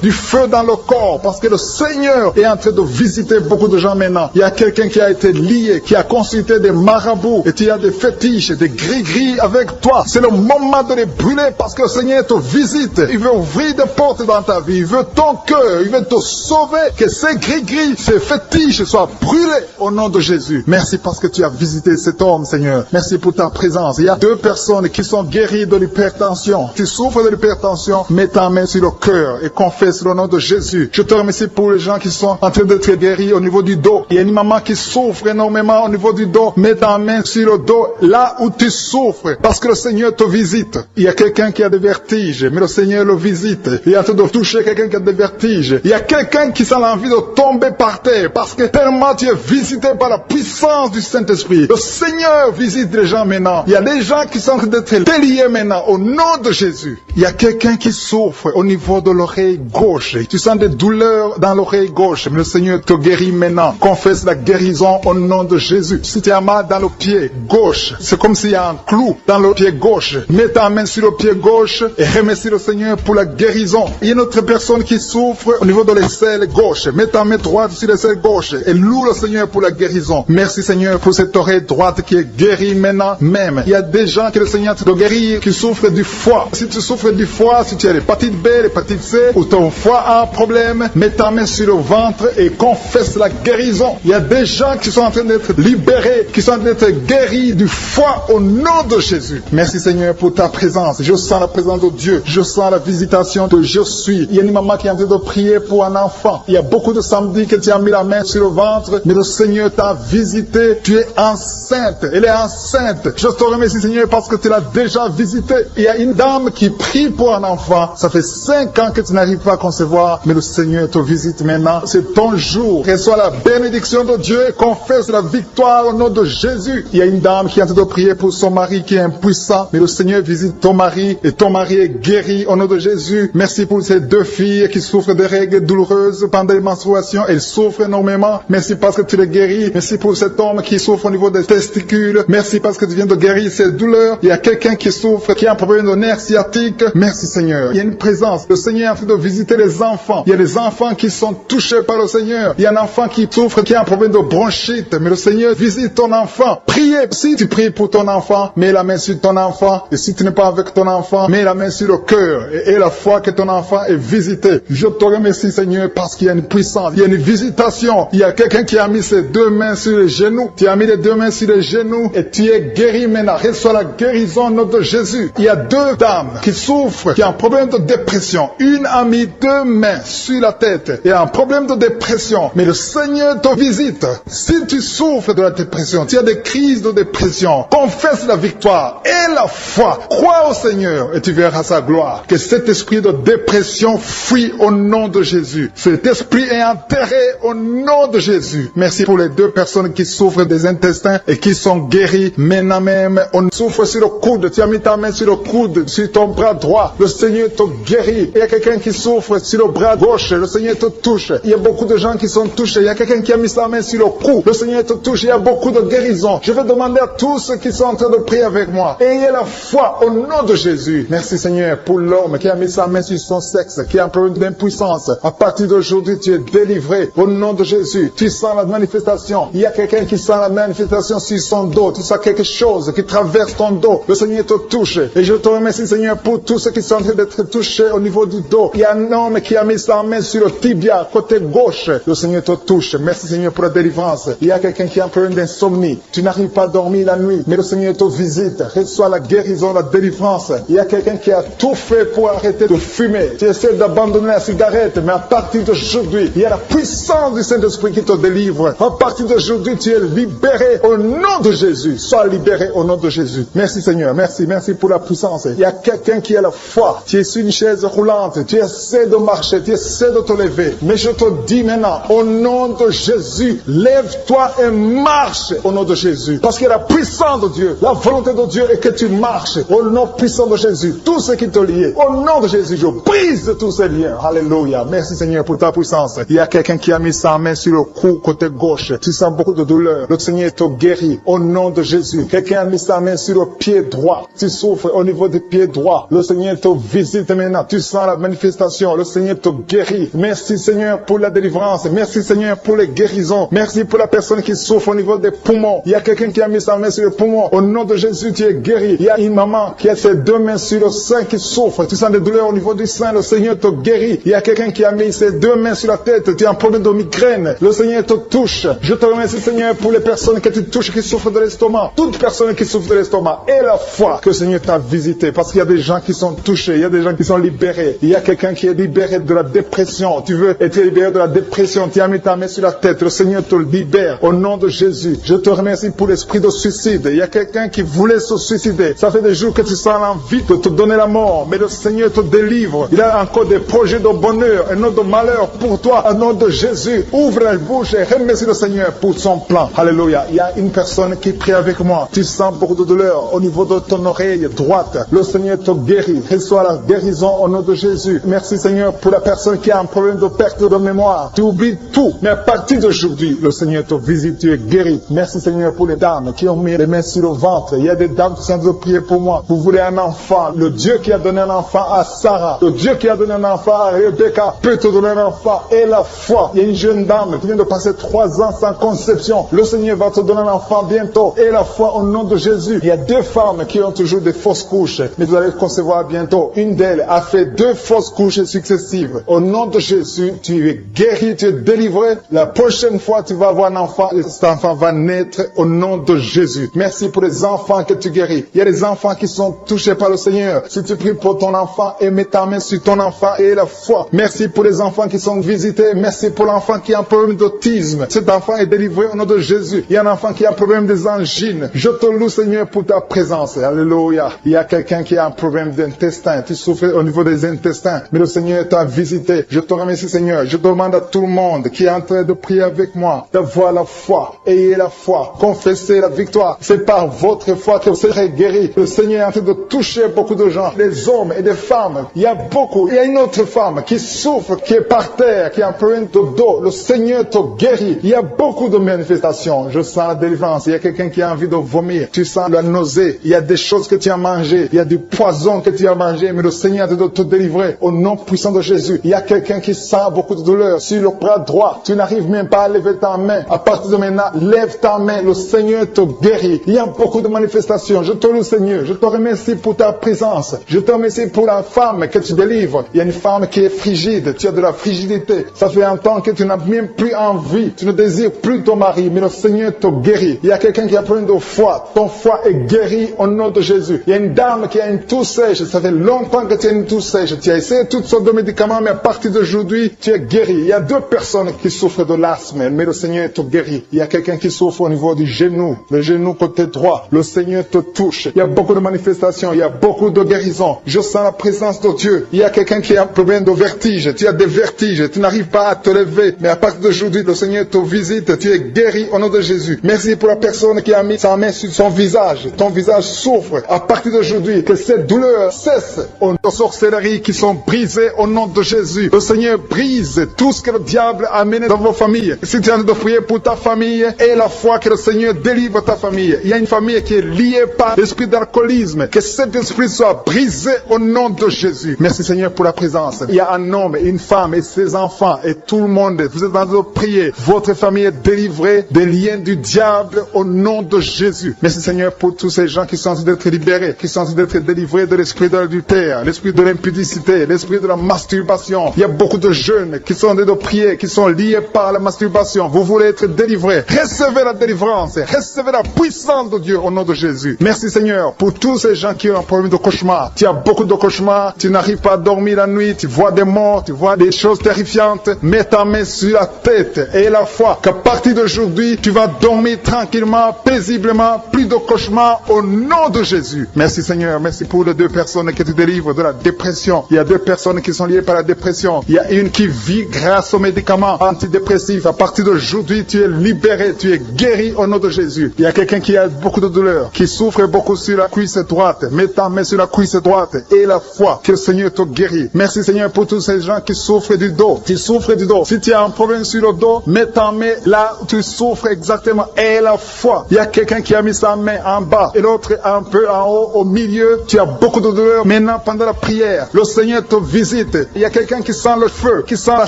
dans le corps parce que le Seigneur est en train de visiter beaucoup de gens maintenant. Il y a quelqu'un qui a été lié, qui a consulté des marabouts et tu as des fétiches, des gris-gris avec toi. C'est le moment de les brûler parce que le Seigneur te visite. Il veut ouvrir des portes dans ta vie. Il veut ton cœur. Il veut te sauver. Que ces gris-gris, ces fétiches soient brûlés au nom de Jésus. Merci parce que tu as visité cet homme, Seigneur. Merci pour ta présence. Il y a 2 personnes qui sont guéries de l'hypertension. Tu souffres de l'hypertension, mets ta main sur le cœur et confesse le nom de Jésus. Je te remercie pour les gens qui sont en train d'être guéris au niveau du dos. Il y a une maman qui souffre énormément au niveau du dos. Mets ta main sur le dos, là où tu souffres, parce que le Seigneur te visite. Il y a quelqu'un qui a des vertiges, mais le Seigneur le visite. Il est en train de toucher quelqu'un qui a des vertiges. Il y a quelqu'un qui sent l'envie de tomber par terre, parce que tellement tu es visité par la puissance du Saint-Esprit. Le Seigneur visite les gens maintenant. Il y a des gens qui sont en train d'être déliés maintenant, au nom de Jésus. Il y a quelqu'un qui souffre au niveau de l'oreille gauche. Tu sens des douleurs dans l'oreille gauche, mais le Seigneur te guérit maintenant. Confesse la guérison au nom de Jésus. Si tu as mal dans le pied gauche, c'est comme s'il y a un clou dans le pied gauche. Mets ta main sur le pied gauche et remercie le Seigneur pour la guérison. Il y a une autre personne qui souffre au niveau de l'aisselle gauche. Mets ta main droite sur l'aisselle gauche et loue le Seigneur pour la guérison. Merci Seigneur pour cette oreille droite qui est guérie maintenant même. Il y a des gens que le Seigneur te guérit qui souffrent du foie. Si tu souffres du foie, si tu as l'hépatite B, l'hépatite C, ou ton foie a un problème, mets ta main sur le ventre et confesse la guérison. Il y a des gens qui sont en train d'être libérés, qui sont en train d'être guéris du foie au nom de Jésus. Merci Seigneur pour ta présence. Je sens la présence de Dieu. Je sens la visitation de je suis. Il y a une maman qui est en train de prier pour un enfant. Il y a beaucoup de samedis que tu as mis la main sur le ventre, mais le Seigneur t'a visité. Tu es enceinte. Elle est enceinte. Je te remercie Seigneur parce que tu l'as déjà visité. Il y a une dame qui prie pour un enfant. Ça fait 5 ans que tu n'arrives pas à concevoir, mais le Seigneur te visite maintenant. C'est ton jour. Reçois la bénédiction de Dieu et confesse la victoire au nom de Jésus. Il y a une dame qui est en train de prier pour son mari qui est impuissant, mais le Seigneur visite ton mari et ton mari est guéri au nom de Jésus. Merci pour ces 2 filles qui souffrent de règles douloureuses pendant les menstruations. Elles souffrent énormément. Merci parce que tu les guéris. Merci pour cet homme qui souffre au niveau des testicules. Merci parce que tu viens de guérir ces douleurs. Il y a quelqu'un qui souffre, qui a un problème de nerf sciatique. Merci Seigneur. Il y a une présence. Le Seigneur est en train de visiter les enfants. Il y a des enfants qui sont touchés par le Seigneur. Il y a un enfant qui souffre, qui a un problème de bronchite. Mais le Seigneur visite ton enfant. Priez. Si tu pries pour ton enfant, mets la main sur ton enfant. Et si tu n'es pas avec ton enfant, mets la main sur le cœur. Et la foi que ton enfant est visité. Je te remercie Seigneur parce qu'il y a une puissance. Il y a une visitation. Il y a quelqu'un qui a mis ses 2 mains sur les genoux. Tu as mis les 2 mains sur les genoux et tu es guéri maintenant. Reçois la guérison au nom de Jésus. Il y a 2 dames qui souffrent, qui ont un problème de dépression. Une a mis 2 mains sur la tête et a un problème de dépression. Mais le Seigneur te visite. Si tu souffres de la dépression, tu as des crises de dépression, confesse la victoire et la foi. Crois au Seigneur et tu verras sa gloire. Que cet esprit de dépression fuit au nom de Jésus. Cet esprit est enterré au nom de Jésus. Merci pour les 2 personnes qui souffrent des intestins et qui sont guéries maintenant même. On souffre sur le coude. Tu as mis ta main sur le coude, sur ton bras droit. Le Seigneur te guérit. Il y a quelqu'un qui souffre sur le bras gauche. Le Seigneur te touche. Il y a beaucoup de gens qui sont touchés. Il y a quelqu'un qui a mis sa main sur le cou. Le Seigneur te touche. Il y a beaucoup de guérisons. Je vais demander à tous ceux qui sont en train de prier avec moi. Ayez la foi au nom de Jésus. Merci Seigneur pour l'homme qui a mis sa main sur son sexe, qui a un problème d'impuissance. À partir d'aujourd'hui, tu es délivré au nom de Jésus. Tu sens la manifestation. Il y a quelqu'un qui sent la manifestation sur son dos. Tu sens quelque chose qui traverse ton dos. Le Seigneur te touche. Et je te remercie Seigneur pour tous ceux qui sont en train d'être touché au niveau du dos. Il y a un homme qui a mis sa main sur le tibia, côté gauche. Le Seigneur te touche. Merci Seigneur pour la délivrance. Il y a quelqu'un qui a un problème d'insomnie. Tu n'arrives pas à dormir la nuit, mais le Seigneur te visite. Reçois la guérison, la délivrance. Il y a quelqu'un qui a tout fait pour arrêter de fumer. Tu essaies d'abandonner la cigarette, mais à partir d'aujourd'hui, il y a la puissance du Saint-Esprit qui te délivre. À partir d'aujourd'hui, tu es libéré au nom de Jésus. Sois libéré au nom de Jésus. Merci Seigneur. Merci pour la puissance. Il y a quelqu'un qui a la foi. Tu es sur une chaise roulante. Tu essaies de marcher. Tu essaies de te lever. Mais je te dis maintenant, au nom de Jésus, lève-toi et marche au nom de Jésus. Parce qu'il y a la puissance de Dieu. La volonté de Dieu est que tu marches au nom puissant de Jésus. Tout ce qui te lie, au nom de Jésus, je brise tous ces liens. Alléluia. Merci Seigneur pour ta puissance. Il y a quelqu'un qui a mis sa main sur le cou côté gauche. Tu sens beaucoup de douleur. Le Seigneur te guérit au nom de Jésus. Quelqu'un a mis sa main sur le pied droit. Tu souffres au niveau du pied droit. Le Seigneur te visite maintenant. Tu sens la manifestation. Le Seigneur te guérit. Merci Seigneur pour la délivrance. Merci Seigneur pour les guérisons. Merci pour la personne qui souffre au niveau des poumons. Il y a quelqu'un qui a mis sa main sur le poumon. Au nom de Jésus, tu es guéri. Il y a une maman qui a ses deux mains sur le sein qui souffre. Tu sens des douleurs au niveau du sein. Le Seigneur te guérit. Il y a quelqu'un qui a mis ses deux mains sur la tête. Tu as un problème de migraine. Le Seigneur te touche. Je te remercie Seigneur pour les personnes que tu touches qui souffrent de l'estomac. Toute personne qui souffre de l'estomac et la foi que le Seigneur t'a visité. Parce qu'il y a des gens qui sont touchés. Il y a des gens qui sont libérés. Il y a quelqu'un qui est libéré de la dépression. Tu veux être libéré de la dépression. Tu as mis ta main sur la tête. Le Seigneur te libère. Au nom de Jésus. Je te remercie pour l'esprit de suicide. Il y a quelqu'un qui voulait se suicider. Ça fait des jours que tu sens l'envie de te donner la mort. Mais le Seigneur te délivre. Il a encore des projets de bonheur et non de malheur pour toi. Au nom de Jésus. Ouvre la bouche et remercie le Seigneur pour son plan. Alléluia. Il y a une personne qui prie avec moi. Tu sens beaucoup de douleur au niveau de ton oreille droite. Le Seigneur te guérit. Reçois la guérison au nom de Jésus. Merci Seigneur pour la personne qui a un problème de perte de mémoire. Tu oublies tout. Mais à partir d'aujourd'hui, le Seigneur te visite. Tu es guéri. Merci Seigneur pour les dames qui ont mis les mains sur le ventre. Il y a des dames qui sont en train de prier pour moi. Vous voulez un enfant. Le Dieu qui a donné un enfant à Sarah. Le Dieu qui a donné un enfant à Rebecca peut te donner un enfant. Et la foi. Il y a une jeune dame qui vient de passer 3 ans sans conception. Le Seigneur va te donner un enfant bientôt. Et la foi au nom de Jésus. Il y a 2 femmes qui ont toujours des fausses couches. Mais vous allez concevoir bientôt. Une d'elles a fait 2 fausses couches successives. Au nom de Jésus, tu es guéri, tu es délivré. La prochaine fois, tu vas avoir un enfant. Et cet enfant va naître au nom de Jésus. Merci pour les enfants que tu guéris. Il y a des enfants qui sont touchés par le Seigneur. Si tu pries pour ton enfant et mets ta main sur ton enfant et la foi. Merci pour les enfants qui sont visités. Merci pour l'enfant qui a un problème d'autisme. Cet enfant est délivré au nom de Jésus. Il y a un enfant qui a un problème des angines. Je te loue Seigneur pour ta présence. Alléluia. Il y a quelqu'un qui a un problème d'intestin. Tu souffres au niveau des intestins. Mais le Seigneur t'a visité. Je te remercie Seigneur. Je demande à tout le monde qui est en train de prier avec moi d'avoir la foi. Ayez la foi. Confessez la victoire. C'est par votre foi que vous serez guéris. Le Seigneur est en train de toucher beaucoup de gens. Des hommes et des femmes. Il y a beaucoup. Il y a une autre femme qui souffre, qui est par terre, qui a un problème de dos. Le Seigneur te guérit. Il y a beaucoup de manifestations. Je sens la délivrance. Il y a quelqu'un qui a envie de vomir. Tu sens la nausée. Il y a des choses que tu as mangées. Il y a du poison que tu as mangé. Mais le Seigneur est en train de te délivrer. Au nom puissant de Jésus. Il y a quelqu'un qui sent beaucoup de douleur sur le bras droit. Tu n'arrives même pas à lever ta main. À partir de maintenant, lève ta main. Le Seigneur te guérit. Il y a beaucoup de manifestations. Je te loue Seigneur. Je te remercie pour ta présence. Je te remercie pour la femme que tu délivres. Il y a une femme qui est frigide. Tu as de la frigidité. Ça fait un temps que tu n'as même plus envie. Tu ne désires plus ton mari. Mais le Seigneur te guérit. Il y a quelqu'un qui a plein de foi. Ton foie est guéri au nom de Jésus. Il y a une dame qui a une toux sèche. Ça fait longtemps que tu as une toux sèche. Tu as essayé toutes sortes de médicaments, mais à partir d'aujourd'hui, tu es guéri. Il y a 2 personnes qui souffrent de l'asthme, mais le Seigneur te guérit. Il y a quelqu'un qui souffre au niveau du genou, le genou côté droit. Le Seigneur te touche. Il y a beaucoup de manifestations. Il y a beaucoup de guérisons. Je sens la présence de Dieu. Il y a quelqu'un qui a un problème de vertige. Tu as des vertiges. Tu n'arrives pas à te lever. Mais à partir d'aujourd'hui, le Seigneur te visite. Tu es guéri au nom de Jésus. Merci pour la personne qui a mis sa main sur son visage. Ton visage souffre. À partir d'aujourd'hui, que cette douleur cesse. Aux sorcelleries qui sont brisées au nom de Jésus. Le Seigneur brise tout ce que le diable a amené dans vos familles. Si tu es en train de prier pour ta famille, et la foi que le Seigneur délivre ta famille. Il y a une famille qui est liée par l'esprit d'alcoolisme. Que cet esprit soit brisé au nom de Jésus. Merci Seigneur pour la présence. Il y a un homme et une femme et ses enfants et tout le monde. Vous êtes en train de prier. Votre famille est délivrée des liens du diable au nom de Jésus. Merci Seigneur pour tous ces gens qui sont en train d'être libérés, qui sont en train d'être délivrés de l'esprit d'adultère. adultère, l'esprit de l'impudicité, l'esprit de la masturbation. Il y a beaucoup de jeunes qui sont en train de prier, qui sont liés par la masturbation. Vous voulez être délivrés. Recevez la délivrance, recevez la puissance de Dieu au nom de Jésus. Merci Seigneur pour tous ces gens qui ont un problème de cauchemar. Tu as beaucoup de cauchemars, tu n'arrives pas à dormir la nuit, tu vois des morts, tu vois des choses terrifiantes. Mets ta main sur la tête et la foi qu'à partir d'aujourd'hui, tu vas dormir tranquillement, paisiblement, plus de cauchemars au nom de Jésus. Merci Seigneur, merci pour les 2 personnes qui te délivrent de la dépression. Il y a 2 personnes qui sont liées par la dépression. Il y a une qui vit grâce aux médicaments antidépressifs. À partir d'aujourd'hui, tu es libéré, tu es guéri au nom de Jésus. Il y a quelqu'un qui a beaucoup de douleur, qui souffre beaucoup sur la cuisse droite. Mets ta main sur la cuisse droite et la foi que le Seigneur te guérit. Merci Seigneur pour tous ces gens qui souffrent du dos. Tu souffres du dos. Si tu as un problème sur le dos, mets ta main là où tu souffres exactement et la foi. Il y a quelqu'un qui a mis sa main en bas et l'autre un peu en haut, au milieu. Tu as beaucoup de douleur. Maintenant, pendant la prière, le Seigneur te visite. Il y a quelqu'un qui sent le feu, qui sent la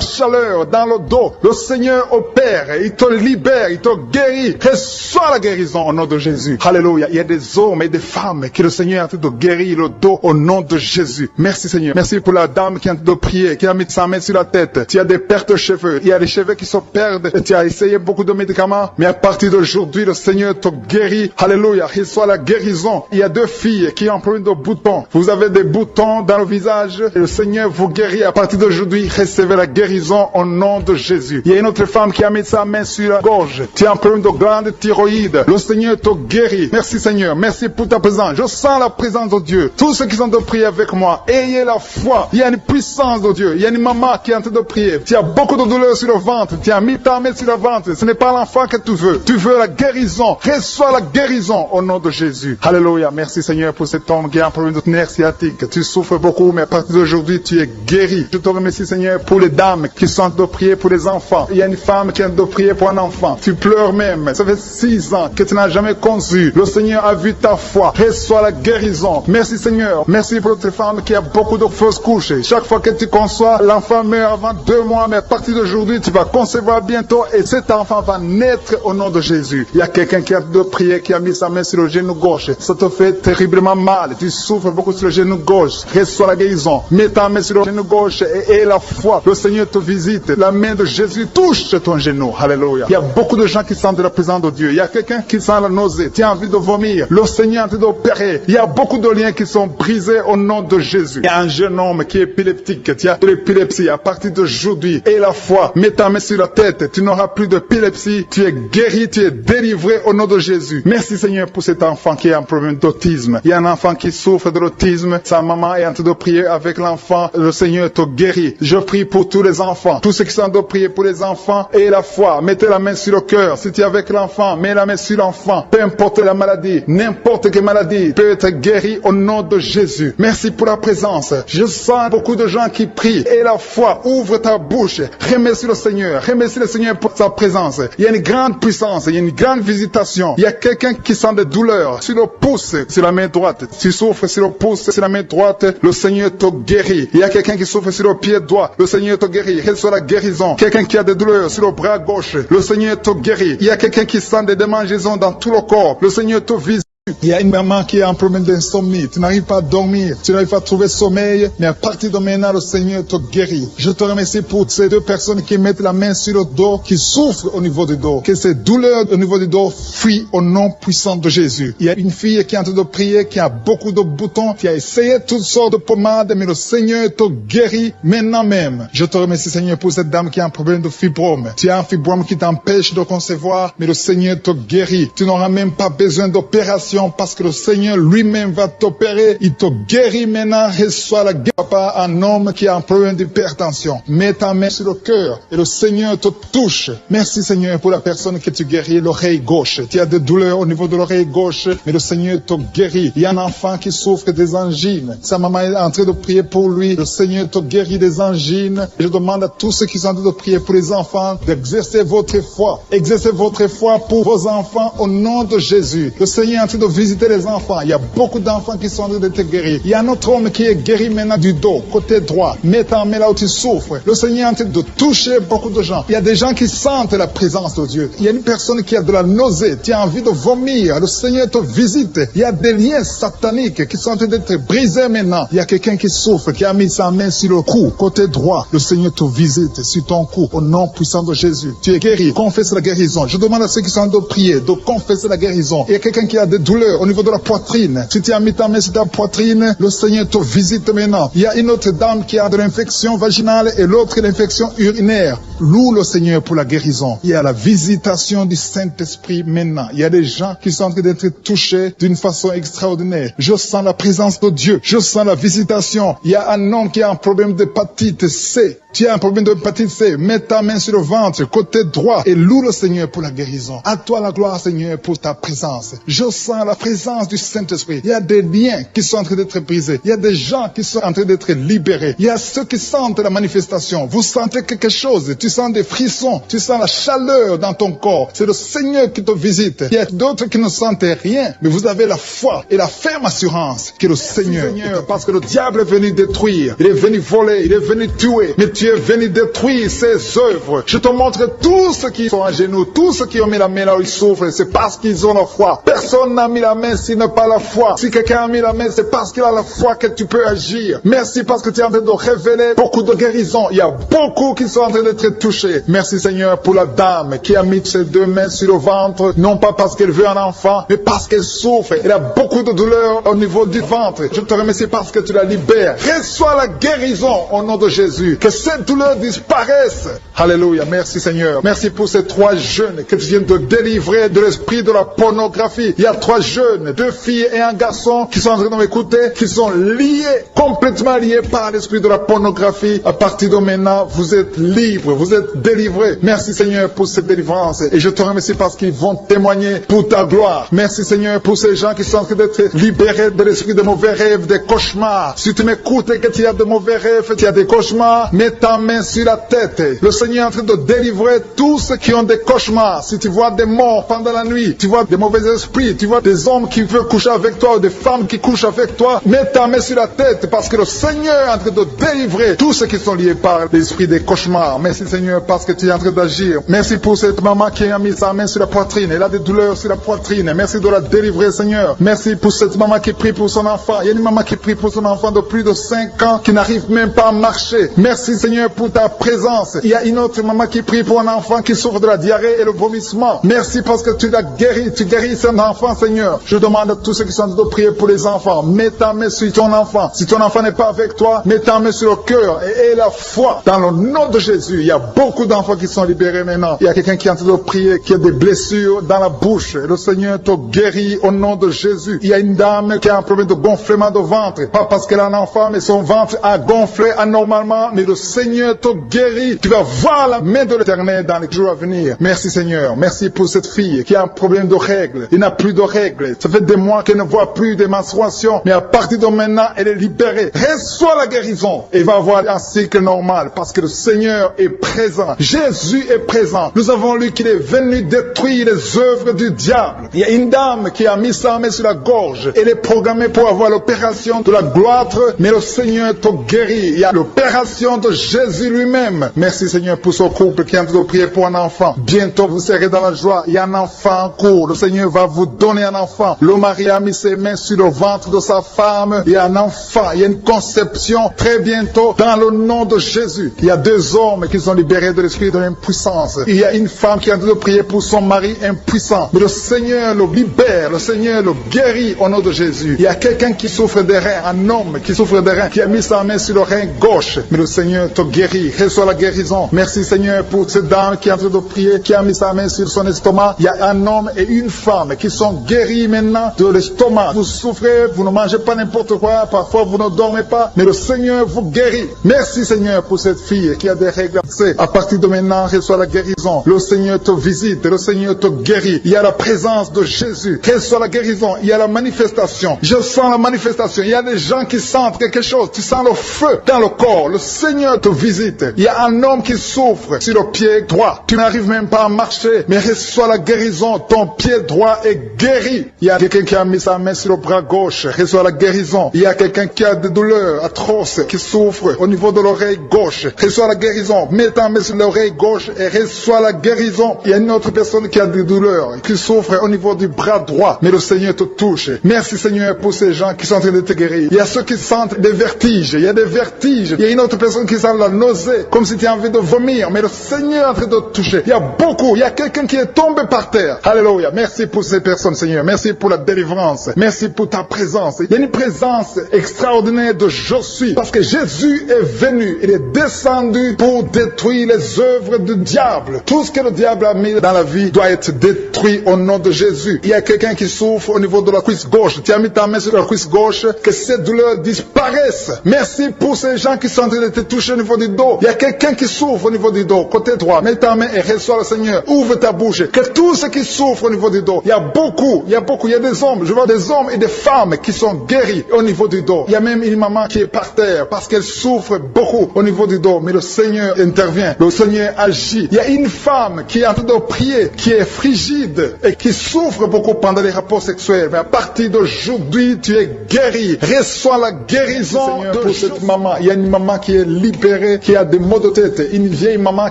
chaleur dans le dos. Le Seigneur opère. Il te libère, il te guérit. Reçois la guérison au nom de Jésus. Alléluia. Il y a des hommes et des femmes que le Seigneur est en train de guérir le dos au nom de Jésus. Merci Seigneur. Merci pour la dame qui est en train de prier, qui a mis sa main sur la tête. Tu as des pertes de cheveux. Il y a des cheveux qui se perdent. Et tu as essayé beaucoup de médicaments. Mais à partir d'aujourd'hui, le Seigneur te guérit. Alléluia. Reçois la guérison. Il y a 2 filles qui ont un problème de boutons. Vous avez des boutons dans le visage. Et le Seigneur vous guérit. À partir d'aujourd'hui, recevez la guérison au nom de Jésus. Il y a une autre femme qui a mis sa main sur la gorge. Tu as un problème de glande thyroïde. Le Seigneur te guérit. Merci Seigneur. Merci pour ta présence. Je sens la présence de Dieu. Tous ceux qui sont de prier avec moi, ayez la foi. Il y a une puissance de Dieu. Il y a une maman qui est en train de prier. Tu as beaucoup de douleur sur le ventre. Tu as mis ta main sur le ventre. Ce n'est pas l'enfant que tu veux. Tu veux la guérison. Reçois la guérison au nom de Jésus. Alléluia. Merci Seigneur pour cet homme qui a un problème de nerf sciatique. Tu souffres beaucoup, mais à partir d'aujourd'hui, tu es guéri. Je te remercie Seigneur pour les dames qui sont de prier pour les enfants. Il y a une femme qui est de prier pour un enfant. Tu pleures même. Ça fait 6 ans que tu n'as jamais conçu. Le Seigneur a vu ta foi. Reçois la guérison. Merci Seigneur. Merci pour notre femme qui a beaucoup de fausses couches. Chaque fois que tu conçois, l'enfant meurt avant 2 mois, mais à partir d'aujourd'hui, tu vas concevoir bientôt et cet enfant va naître au nom de Jésus. Il y a quelqu'un qui a de prier, qui a mis sa main sur le genou gauche. Ça te fait terriblement mal. Tu souffres beaucoup sur le genou gauche. Reçois la guérison. Mets ta main sur le genou gauche et la foi. Le Seigneur te visite. La main de Jésus touche ton genou. Alléluia. Il y a beaucoup de gens qui sentent la présence de Dieu. Il y a quelqu'un qui sent la nausée. Tu as envie de vomir. Le Seigneur est en train d'opérer. Il y a beaucoup de liens qui sont brisés au nom de Jésus. Il y a un jeune homme qui est épileptique. Tu as de l'épilepsie à partir d'aujourd'hui. Et la foi. Mets ta main sur la tête. Tu n'auras plus d'épilepsie. Tu es guéri. Tu es délivré au nom de Jésus. Merci Seigneur pour cet enfant qui a un problème d'autisme. Il y a un enfant qui souffre de l'autisme. Sa maman est en train de prier avec l'enfant. Le Seigneur te guérit. Je prie pour tous les enfants. Tous ceux qui sont en train de prier pour les enfants et la foi. Mettez la main sur le cœur. Si tu es avec l'enfant, mets la main sur l'enfant. Peu importe la maladie, n'importe quelle maladie peut être guérie au nom de Jésus. Merci pour la présence. Je sens beaucoup de gens qui prient. Et la foi, ouvre ta bouche. Remercie le Seigneur. Remercie le Seigneur pour sa présence. Il y a une grande puissance. Il y a une grande visitation. Il y a quelqu'un qui sent des douleurs sur le pouce, sur la main droite. Tu souffres sur le pouce, sur la main droite. Le Seigneur te guérit. Il y a quelqu'un qui souffre sur le pied droit. Le Seigneur te guérit. Reçois la guérison. Quelqu'un qui a des douleurs sur le bras gauche. Le Seigneur te guérit. Il y a quelqu'un qui sent des démangeaisons dans tout le corps. Le Seigneur te visite. Il y a une maman qui a un problème d'insomnie. Tu n'arrives pas à dormir. Tu n'arrives pas à trouver sommeil. Mais à partir de maintenant, le Seigneur te guérit. Je te remercie pour ces 2 personnes qui mettent la main sur le dos, qui souffrent au niveau du dos. Que ces douleurs au niveau du dos fuient au nom puissant de Jésus. Il y a une fille qui est en train de prier, qui a beaucoup de boutons, qui a essayé toutes sortes de pommades, mais le Seigneur te guérit maintenant même. Je te remercie, Seigneur, pour cette dame qui a un problème de fibrome. Tu as un fibrome qui t'empêche de concevoir, mais le Seigneur te guérit. Tu n'auras même pas besoin d'opération parce que le Seigneur lui-même va t'opérer. Il te guérit maintenant. Reçois la guérison. Papa, un homme qui a un problème d'hypertension. Mets ta main sur le cœur et le Seigneur te touche. Merci Seigneur pour la personne que tu guéris, l'oreille gauche. Tu as des douleurs au niveau de l'oreille gauche, mais le Seigneur te guérit. Il y a un enfant qui souffre des angines. Sa maman est en train de prier pour lui. Le Seigneur te guérit des angines. Je demande à tous ceux qui sont en train de prier pour les enfants d'exercer votre foi. Exercez votre foi pour vos enfants au nom de Jésus. Le Seigneur est en train de visiter les enfants. Il y a beaucoup d'enfants qui sont en train d'être guéris. Il y a un autre homme qui est guéri maintenant du dos, côté droit. Mets ta main là où tu souffres. Le Seigneur est en train de toucher beaucoup de gens. Il y a des gens qui sentent la présence de Dieu. Il y a une personne qui a de la nausée, tu as envie de vomir. Le Seigneur te visite. Il y a des liens sataniques qui sont en train d'être brisés maintenant. Il y a quelqu'un qui souffre, qui a mis sa main sur le cou, côté droit. Le Seigneur te visite sur ton cou, au nom puissant de Jésus. Tu es guéri. Confesse la guérison. Je demande à ceux qui sont en train de prier de confesser la guérison. Il y a quelqu'un qui a des douleurs au niveau de la poitrine. Si tu as mis ta main sur ta poitrine, le Seigneur te visite maintenant. Il y a une autre dame qui a de l'infection vaginale et l'autre l'infection urinaire. Loue le Seigneur pour la guérison. Il y a la visitation du Saint-Esprit maintenant. Il y a des gens qui sont en train d'être touchés d'une façon extraordinaire. Je sens la présence de Dieu. Je sens la visitation. Il y a un homme qui a un problème d'hépatite C. Tu as un problème d'hépatite C. Mets ta main sur le ventre, côté droit, et loue le Seigneur pour la guérison. À toi la gloire, Seigneur, pour ta présence. Je sens la présence du Saint-Esprit. Il y a des liens qui sont en train d'être brisés. Il y a des gens qui sont en train d'être libérés. Il y a ceux qui sentent la manifestation. Vous sentez quelque chose. Tu sens des frissons. Tu sens la chaleur dans ton corps. C'est le Seigneur qui te visite. Il y a d'autres qui ne sentent rien, mais vous avez la foi et la ferme assurance que le Seigneur, parce que le diable est venu détruire. Il est venu voler. Il est venu tuer. Mais tu es venu détruire ses œuvres. Je te montre tous ceux qui sont à genoux, tous ceux qui ont mis la main là où ils souffrent, c'est parce qu'ils ont la foi. Personne n'a mis la main s'il n'a pas la foi. Si quelqu'un a mis la main, c'est parce qu'il a la foi que tu peux agir. Merci parce que tu es en train de révéler beaucoup de guérisons. Il y a beaucoup qui sont en train d'être touchés. Merci Seigneur pour la dame qui a mis ses deux mains sur le ventre, non pas parce qu'elle veut un enfant, mais parce qu'elle souffre. Elle a beaucoup de douleur au niveau du ventre. Je te remercie parce que tu la libères. Reçois la guérison au nom de Jésus. Que cette douleur disparaisse. Alléluia. Merci Seigneur. Merci pour ces 3 jeunes que tu viens de délivrer de l'esprit de la pornographie. Il y a 3 jeunes, 2 filles et un garçon qui sont en train de m'écouter, qui sont liés, complètement liés par l'esprit de la pornographie. À partir de maintenant, vous êtes libres, vous êtes délivrés. Merci Seigneur pour cette délivrance. Et je te remercie parce qu'ils vont témoigner pour ta gloire. Merci Seigneur pour ces gens qui sont en train d'être libérés de l'esprit de mauvais rêves, des cauchemars. Si tu m'écoutes et que tu as de mauvais rêves, tu as des cauchemars, mets ta main sur la tête. Le Seigneur est en train de délivrer tous ceux qui ont des cauchemars. Si tu vois des morts pendant la nuit, tu vois des mauvais esprits, tu vois des hommes qui veulent coucher avec toi ou des femmes qui couchent avec toi, mets ta main sur la tête parce que le Seigneur est en train de délivrer tous ceux qui sont liés par l'esprit des cauchemars. Merci Seigneur parce que tu es en train d'agir. Merci pour cette maman qui a mis sa main sur la poitrine. Elle a des douleurs sur la poitrine. Merci de la délivrer Seigneur. Merci pour cette maman qui prie pour son enfant. Il y a une maman qui prie pour son enfant de plus de 5 ans qui n'arrive même pas à marcher. Merci Seigneur pour ta présence. Il y a une autre maman qui prie pour un enfant qui souffre de la diarrhée et le vomissement. Merci parce que tu l'as guéri. Tu guéris cet enfant Seigneur. Je demande à tous ceux qui sont en train de prier pour les enfants. Mets ta main sur ton enfant. Si ton enfant n'est pas avec toi, mets ta main sur le cœur et la foi. Dans le nom de Jésus, il y a beaucoup d'enfants qui sont libérés maintenant. Il y a quelqu'un qui est en train de prier, qui a des blessures dans la bouche. Le Seigneur te guérit au nom de Jésus. Il y a une dame qui a un problème de gonflement de ventre. Pas parce qu'elle a un enfant, mais son ventre a gonflé anormalement. Mais le Seigneur te guérit. Tu vas voir la main de l'Éternel dans les jours à venir. Merci Seigneur. Merci pour cette fille qui a un problème de règles. Il n'a plus de règles. Ça fait des mois qu'elle ne voit plus des menstruations. Mais à partir de maintenant, elle est libérée. Reçois la guérison. Et va avoir un cycle normal parce que le Seigneur est présent. Jésus est présent. Nous avons lu qu'il est venu détruire les œuvres du diable. Il y a une dame qui a mis sa main sur la gorge. Elle est programmée pour avoir l'opération de la gloître, mais le Seigneur te guérit. Il y a l'opération de Jésus lui-même. Merci Seigneur pour ce couple qui est en train de prier pour un enfant. Bientôt vous serez dans la joie. Il y a un enfant en cours. Le Seigneur va vous donner un enfant. Le mari a mis ses mains sur le ventre de sa femme. Il y a un enfant. Il y a une conception très bientôt dans le nom de Jésus. Il y a 2 hommes qui sont libérés de l'esprit de l'impuissance. Il y a une femme qui est en train de prier pour son mari impuissant. Mais le Seigneur le libère. Le Seigneur le guérit au nom de Jésus. Il y a quelqu'un qui souffre des reins. Un homme qui souffre des reins. Qui a mis sa main sur le rein gauche. Mais le Seigneur te guérit. Reçois la guérison. Merci Seigneur pour cette dame qui est en train de prier. Qui a mis sa main sur son estomac. Il y a un homme et une femme qui sont guéris maintenant de l'estomac. Vous souffrez. Vous ne mangez pas n'importe quoi. Parfois vous ne dormez pas. Mais le Seigneur vous guérit. Merci Seigneur pour cette fille qui a des règles. À partir de maintenant, reçois la guérison. Le Seigneur te visite. Le Seigneur te guérit. Il y a la présence de Jésus. Reçois la guérison. Il y a la manifestation. Je sens la manifestation. Il y a des gens qui sentent quelque chose. Tu sens le feu dans le corps. Le Seigneur te te visite. Il y a un homme qui souffre sur le pied droit. Tu n'arrives même pas à marcher, mais reçois la guérison. Ton pied droit est guéri. Il y a quelqu'un qui a mis sa main sur le bras gauche. Reçois la guérison. Il y a quelqu'un qui a des douleurs atroces, qui souffre au niveau de l'oreille gauche. Reçois la guérison. Mets ta main sur l'oreille gauche et reçois la guérison. Il y a une autre personne qui a des douleurs, qui souffre au niveau du bras droit, mais le Seigneur te touche. Merci Seigneur pour ces gens qui sont en train de te guérir. Il y a ceux qui sentent des vertiges. Il y a des vertiges. Il y a une autre personne qui sent la nausée, comme si tu as envie de vomir, mais le Seigneur est en train de te toucher. Il y a beaucoup. Il y a quelqu'un qui est tombé par terre. Alléluia. Merci pour ces personnes, Seigneur. Merci pour la délivrance. Merci pour ta présence. Il y a une présence extraordinaire de je suis, parce que Jésus est venu. Il est descendu pour détruire les œuvres du diable. Tout ce que le diable a mis dans la vie doit être détruit au nom de Jésus. Il y a quelqu'un qui souffre au niveau de la cuisse gauche. Tu as mis ta main sur la cuisse gauche, que cette douleur disparaisse. Merci pour ces gens qui sont en train de te toucher au niveau du dos. Il y a quelqu'un qui souffre au niveau du dos, côté droit. Mets ta main et reçois le Seigneur. Ouvre ta bouche. Que tous ceux qui souffrent au niveau du dos, il y a beaucoup, il y a des hommes, je vois des hommes et des femmes qui sont guéris au niveau du dos. Il y a même une maman qui est par terre parce qu'elle souffre beaucoup au niveau du dos, mais le Seigneur intervient, le Seigneur agit. Il y a une femme qui est en train de prier, qui est frigide et qui souffre beaucoup pendant les rapports sexuels, mais à partir d'aujourd'hui, tu es guéri. Reçois la guérison Seigneur, pour cette maman. Il y a une maman qui est libérée, qui a des maux de tête, une vieille maman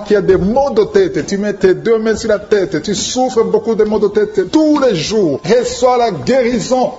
qui a des maux de tête. Tu mets tes deux mains sur la tête, tu souffres beaucoup de maux de tête tous les jours. Reçois la guérison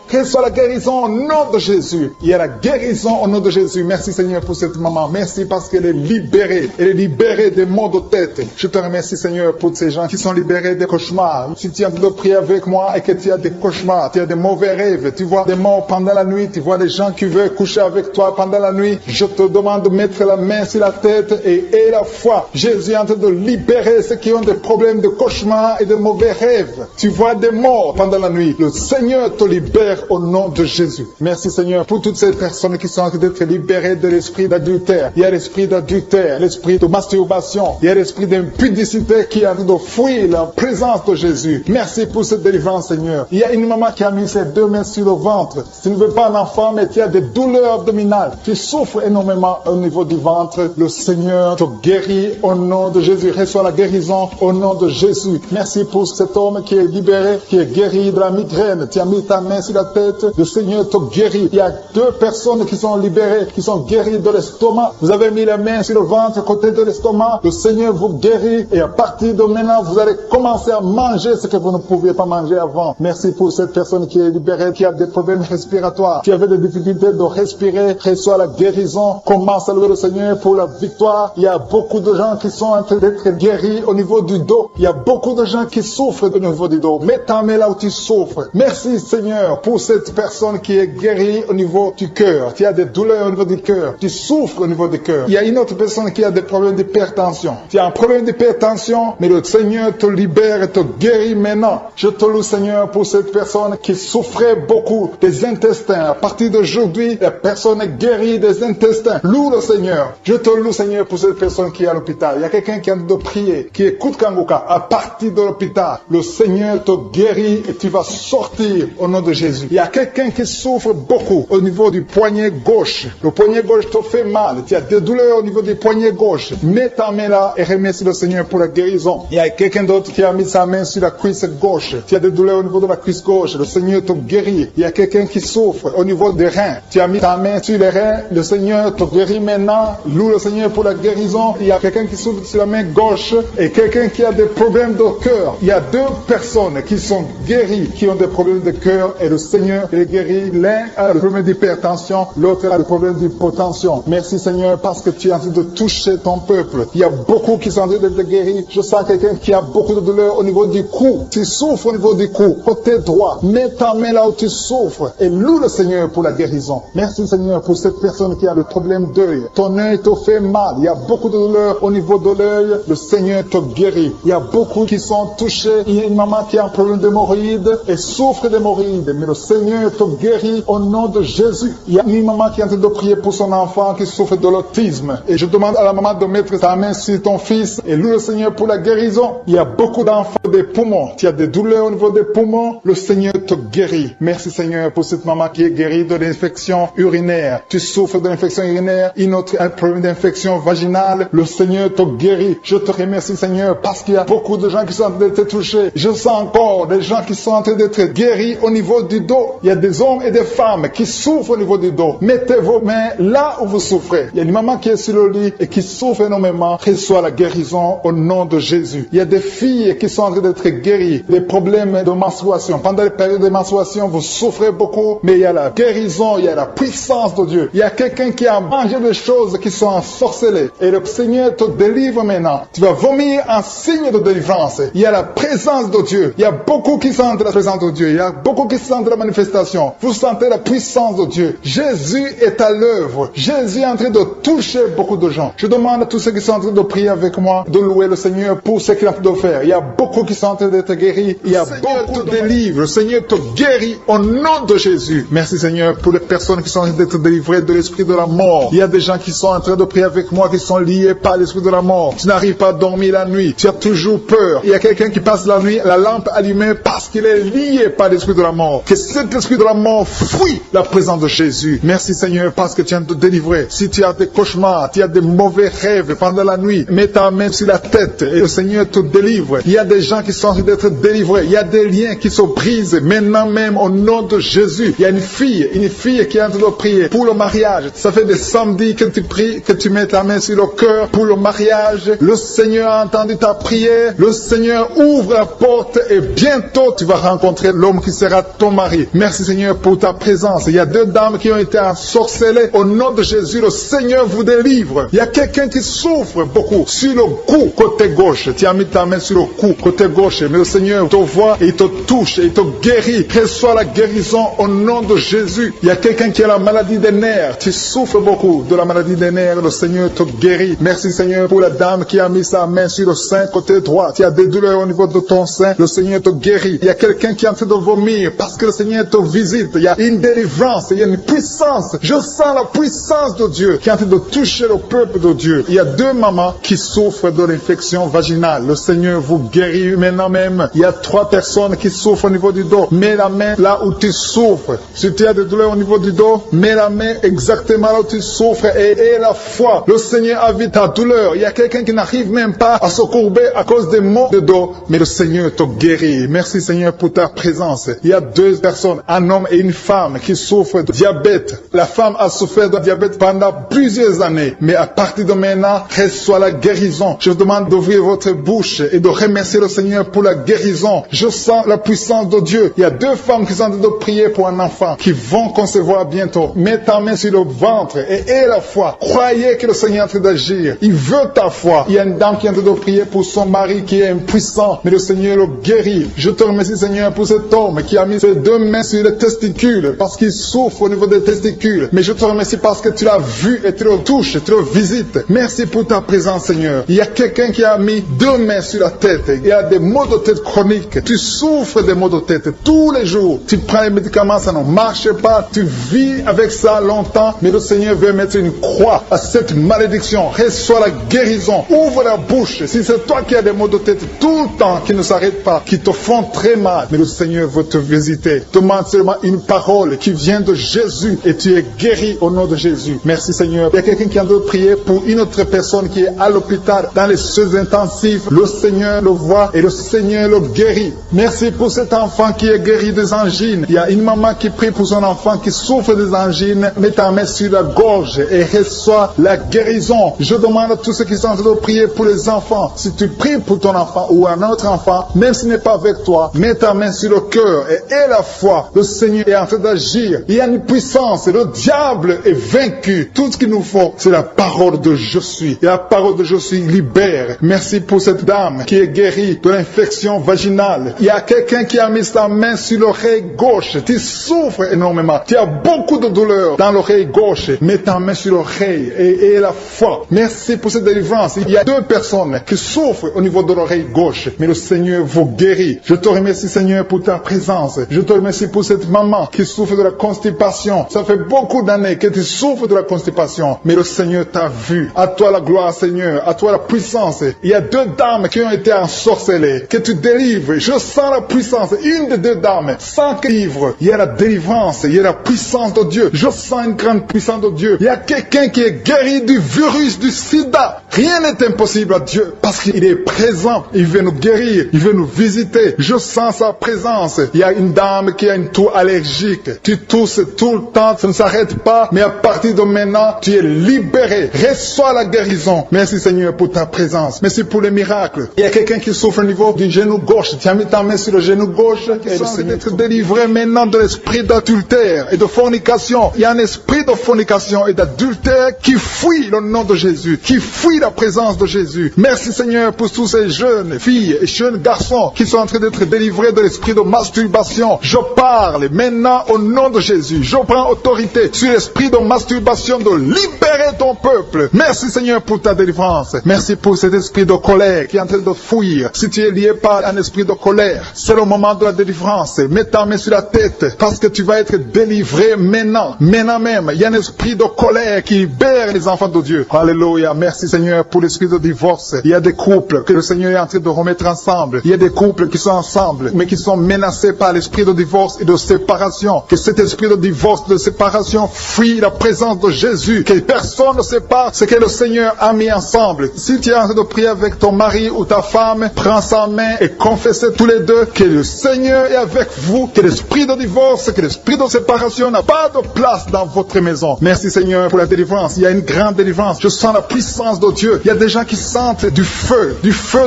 au nom de Jésus. Il y a la guérison au nom de Jésus. Merci Seigneur pour cette maman. Merci parce qu'elle est libérée. Elle est libérée des maux de tête. Je te remercie Seigneur pour ces gens qui sont libérés des cauchemars. Si tu es en train de prier avec moi et que tu as des cauchemars, tu as des mauvais rêves, tu vois des morts pendant la nuit, tu vois des gens qui veulent coucher avec toi pendant la nuit, je te demande de mettre la main sur la tête et la foi. Jésus est en train de libérer ceux qui ont des problèmes de cauchemars et de mauvais rêves. Tu vois des morts pendant la nuit. Le Seigneur te libère au nom de Jésus. Merci Seigneur pour toutes ces personnes qui sont en train d'être libérées de l'esprit d'adultère. Il y a l'esprit d'adultère, l'esprit de masturbation, il y a l'esprit d'impudicité qui est en train de fuir la présence de Jésus. Merci pour cette délivrance Seigneur. Il y a une maman qui a mis ses deux mains sur le ventre. Tu ne veux pas un enfant mais tu as des douleurs abdominales. Tu souffres énormément au niveau du ventre. Le Seigneur te guérit au nom de Jésus. Reçois la guérison au nom de Jésus. Merci pour cet homme qui est libéré, qui est guéri de la migraine. Tu as mis ta main sur la tête. Le Seigneur te guérit. Il y a deux personnes qui sont libérées, qui sont guéries de l'estomac. Vous avez mis la main sur le ventre, côté de l'estomac. Le Seigneur vous guérit et à partir de maintenant, vous allez commencer à manger ce que vous ne pouviez pas manger avant. Merci pour cette personne qui est libérée, qui a des problèmes respiratoires, qui avait des difficultés de respirer. Reçois la guérison. Commence à louer le Seigneur pour la victoire. Il y a beaucoup de gens qui sont en train d'être guéris au niveau du dos. Il y a beaucoup de gens qui souffrent au niveau du dos. Mets ta main là où tu souffres. Merci Seigneur pour cette personne qui est guérie au niveau du cœur. Tu as des douleurs au niveau du cœur. Tu souffres au niveau du cœur. Il y a une autre personne qui a des problèmes d'hypertension. Tu as un problème d'hypertension, mais le Seigneur te libère et te guérit maintenant. Je te loue Seigneur pour cette personne qui souffrait beaucoup des intestins. À partir d'aujourd'hui, la personne est guérie des intestins. Loue le Seigneur. Je te loue Seigneur pour cette personne qui est à l'hôpital. Il y a quelqu'un qui a de prier, qui écoute Kanguka. À partir de l'hôpital, le Seigneur te guérit et tu vas sortir au nom de Jésus. Il y a quelqu'un qui souffre beaucoup au niveau du poignet gauche. Le poignet gauche te fait mal. Tu as des douleurs au niveau du poignet gauche. Mets ta main là et remercie le Seigneur pour la guérison. Il y a quelqu'un d'autre qui a mis sa main sur la cuisse gauche. Tu as des douleurs au niveau de la cuisse gauche. Le Seigneur te guérit. Il y a quelqu'un qui souffre au niveau des reins. Tu as mis ta main sur les reins. Le Seigneur te guérit maintenant. Loue le Seigneur pour la guérison. Il y a quelqu'un qui souffre sur la main gauche et quelqu'un qui a des problèmes de cœur. Il y a deux personnes qui sont guéries, qui ont des problèmes de cœur et le Seigneur les guérit. L'un a le problème d'hypertension, l'autre a le problème d'hypotension. Merci Seigneur parce que tu es en train de toucher ton peuple. Il y a beaucoup qui sont en train d'être guéris. Je sens quelqu'un qui a beaucoup de douleur au niveau du cou. Tu souffres au niveau du cou, côté droit. Mets ta main là où tu souffres et loue le Seigneur pour la guérison. Merci Seigneur pour cette personne qui a le problème d'œil. Ton œil te fait mal. Il y a beaucoup de douleur au niveau de l'œil. Le Seigneur te guérit. Il y a beaucoup qui sont touchés. Il y a une maman qui a un problème d'hémorroïdes et souffre d'hémorroïdes. Mais le Seigneur te guérit au nom de Jésus. Il y a une maman qui est en train de prier pour son enfant qui souffre de l'autisme. Et je demande à la maman de mettre sa main sur ton fils et loue le Seigneur pour la guérison. Il y a beaucoup d'enfants des poumons. Tu as des douleurs au niveau des poumons. Le Seigneur te guérit. Merci Seigneur pour cette maman qui est guérie de l'infection urinaire. Tu souffres de l'infection urinaire. Une autre a un problème problème d'infection vaginale, le Seigneur te guérit. Je te remercie, Seigneur, parce qu'il y a beaucoup de gens qui sont en train d'être touchés. Je sens encore des gens qui sont en train d'être guéris au niveau du dos. Il y a des hommes et des femmes qui souffrent au niveau du dos. Mettez vos mains là où vous souffrez. Il y a une maman qui est sur le lit et qui souffre énormément. Reçoit la guérison au nom de Jésus. Il y a des filles qui sont en train d'être guéries. Des problèmes de menstruation. Pendant les périodes de menstruation, vous souffrez beaucoup, mais il y a la guérison, il y a la puissance de Dieu. Il y a quelqu'un qui a mangé des choses qui sont ensorcelées. Et le Seigneur te délivre maintenant. Tu vas vomir un signe de délivrance. Il y a la présence de Dieu. Il y a beaucoup qui sentent la présence de Dieu. Il y a beaucoup qui sentent la manifestation. Vous sentez la puissance de Dieu. Jésus est à l'œuvre. Jésus est en train de toucher beaucoup de gens. Je demande à tous ceux qui sont en train de prier avec moi de louer le Seigneur pour ce qu'il est en train de faire. Il y a beaucoup qui sont en train d'être guéris. Il y a beaucoup de délivres. Le Seigneur te guérit au nom de Jésus. Merci Seigneur pour les personnes qui sont en train d'être délivrées de l'esprit de la mort. Il y a des gens qui sont en train de prier avec moi qui sont liés par l'esprit de la mort. Tu n'arrives pas à dormir la nuit. Tu as toujours peur. Il y a quelqu'un qui passe la nuit, la lampe allumée parce qu'il est lié par l'esprit de la mort. Que cet esprit de la mort fuit la présence de Jésus. Merci Seigneur parce que tu viens de te délivrer. Si tu as des cauchemars, tu as des mauvais rêves pendant la nuit, mets ta main sur la tête et le Seigneur te délivre. Il y a des gens qui sont en train d'être délivrés. Il y a des liens qui se brisent maintenant même au nom de Jésus. Il y a une fille qui est en train de prier pour le mariage. Ça fait des samedis que tu pries, que tu mets ta main sur le cœur pour le mariage. Le Seigneur a entendu ta prière. Le Seigneur ouvre la porte et bientôt tu vas rencontrer l'homme qui sera ton mari. Merci Seigneur pour ta présence. Il y a deux dames qui ont été ensorcelées. Au nom de Jésus, le Seigneur vous délivre. Il y a quelqu'un qui souffre beaucoup sur le cou, côté gauche. Tu as mis ta main sur le cou, côté gauche. Mais le Seigneur te voit et il te touche et il te guérit. Reçois la guérison au nom de Jésus. Il y a quelqu'un qui a la maladie des nerfs. Tu souffres beaucoup de la maladie des nerfs. Le Seigneur te guérit. Merci Seigneur pour la dame qui a mis sa main sur le sein côté droit. Tu as des douleurs au niveau de ton sein. Le Seigneur te guérit. Il y a quelqu'un qui est en train de vomir parce que le Seigneur te visite. Il y a une délivrance. Il y a une puissance. Je sens la puissance de Dieu qui est en train de toucher le peuple de Dieu. Il y a deux mamans qui souffrent de l'infection vaginale. Le Seigneur vous guérit maintenant même. Il y a 3 personnes qui souffrent au niveau du dos. Mets la main là où tu souffres. Si tu as des douleurs au niveau du dos, mets la main exactement là où tu souffres et aie la foi. Le Seigneur a vu ta douleur. Il y a quelqu'un qui n'arrive même pas à se courber à cause des maux de dos, mais le Seigneur te guérit. Merci Seigneur pour ta présence. Il y a 2 personnes, un homme et une femme qui souffrent de diabète. La femme a souffert de diabète pendant plusieurs années, mais à partir de maintenant, reçoit la guérison. Je vous demande d'ouvrir votre bouche et de remercier le Seigneur pour la guérison. Je sens la puissance de Dieu. Il y a 2 femmes qui sont en train de prier pour un enfant qui vont concevoir bientôt. Mets ta main sur le ventre et aie la foi. Croyez que le Seigneur est en train d'agir. Il veut ta foi. Il y a une dame qui est en train de prier pour son mari qui est impuissant, mais le Seigneur le guérit. Je te remercie Seigneur pour cet homme qui a mis ses 2 mains sur les testicules parce qu'il souffre au niveau des testicules. Mais je te remercie parce que tu l'as vu et tu le touches, tu le visites. Merci pour ta présence Seigneur. Il y a quelqu'un qui a mis 2 mains sur la tête. Il y a des maux de tête chroniques. Tu souffres des maux de tête tous les jours. Tu prends les médicaments, ça ne marche pas. Tu vis avec ça longtemps, mais le Seigneur veut mettre une croix à cette malédiction. Reçois la guérison. Ouvre la bouche. Si c'est toi qui as des maux de tête tout le temps, qui ne s'arrêtent pas, qui te font très mal, mais le Seigneur veut te visiter. Demande seulement une parole qui vient de Jésus et tu es guéri au nom de Jésus. Merci Seigneur. Il y a quelqu'un qui a de prier pour une autre personne qui est à l'hôpital dans les soins intensifs. Le Seigneur le voit et le Seigneur le guérit. Merci pour cet enfant qui est guéri des angines. Il y a une maman qui prie pour son enfant qui souffre des angines. Mets ta main sur la gorge et reçois la guérison. Je demande à tous ceux qui sont en train de prier pour les enfants. Si tu pries pour ton enfant ou un autre enfant, même s'il n'est pas avec toi, mets ta main sur le cœur et aie la foi. Le Seigneur est en train d'agir. Il y a une puissance. Le diable est vaincu. Tout ce qu'il nous faut, c'est la parole de je suis. Et la parole de je suis libère. Merci pour cette dame qui est guérie de l'infection vaginale. Il y a quelqu'un qui a mis sa main sur l'oreille gauche. Tu souffres énormément. Tu as beaucoup de douleur dans l'oreille gauche. Mets ta main sur l'oreille et aie la foi. Merci pour cette délivrance. Il y a 2 personnes qui souffrent au niveau de l'oreille gauche, mais le Seigneur vous guérit. Je te remercie Seigneur pour ta présence. Je te remercie pour cette maman qui souffre de la constipation. Ça fait beaucoup d'années que tu souffres de la constipation, mais le Seigneur t'a vu. À toi la gloire Seigneur, à toi la puissance. Il y a 2 dames qui ont été ensorcelées, que tu délivres. Je sens la puissance. Une des 2 dames, sans livre, il y a la délivrance, il y a la puissance de Dieu. Je sens une grande puissance de Dieu. Il y a quelqu'un qui est guérir du virus, du sida. Rien n'est impossible à Dieu parce qu'il est présent. Il veut nous guérir, il veut nous visiter. Je sens sa présence. Il y a une dame qui a une toux allergique. Tu tousses tout le temps, ça ne s'arrête pas. Mais à partir de maintenant, tu es libéré. Reçois la guérison. Merci Seigneur pour ta présence. Merci pour les miracles. Il y a quelqu'un qui souffre au niveau du genou gauche. Tu as mis ta main sur le genou gauche. Et le Seigneur être délivré maintenant de l'esprit d'adultère et de fornication. Il y a un esprit de fornication et d'adultère qui fuit le nom de Jésus, qui fuit la présence de Jésus. Merci Seigneur pour tous ces jeunes filles et jeunes garçons qui sont en train d'être délivrés de l'esprit de masturbation. Je parle maintenant au nom de Jésus. Je prends autorité sur l'esprit de masturbation de libérer ton peuple. Merci Seigneur pour ta délivrance. Merci pour cet esprit de colère qui est en train de fuir. Si tu es lié par un esprit de colère, c'est le moment de la délivrance. Mets ta main sur la tête parce que tu vas être délivré maintenant. Maintenant même, il y a un esprit de colère qui libère les enfants de Dieu. Alléluia. Merci Seigneur pour l'esprit de divorce. Il y a des couples que le Seigneur est en train de remettre ensemble. Il y a des couples qui sont ensemble mais qui sont menacés par l'esprit de divorce et de séparation. Que cet esprit de divorce, de séparation fuit la présence de Jésus. Que personne ne sait pas ce que le Seigneur a mis ensemble. Si tu es en train de prier avec ton mari ou ta femme, prends sa main et confessez tous les deux que le Seigneur est avec vous, que l'esprit de divorce, que l'esprit de séparation n'a pas de place dans votre maison. Merci Seigneur pour la délivrance. Il y a une grande délivrance. Je sens la puissance de Dieu. Il y a des gens qui sentent du feu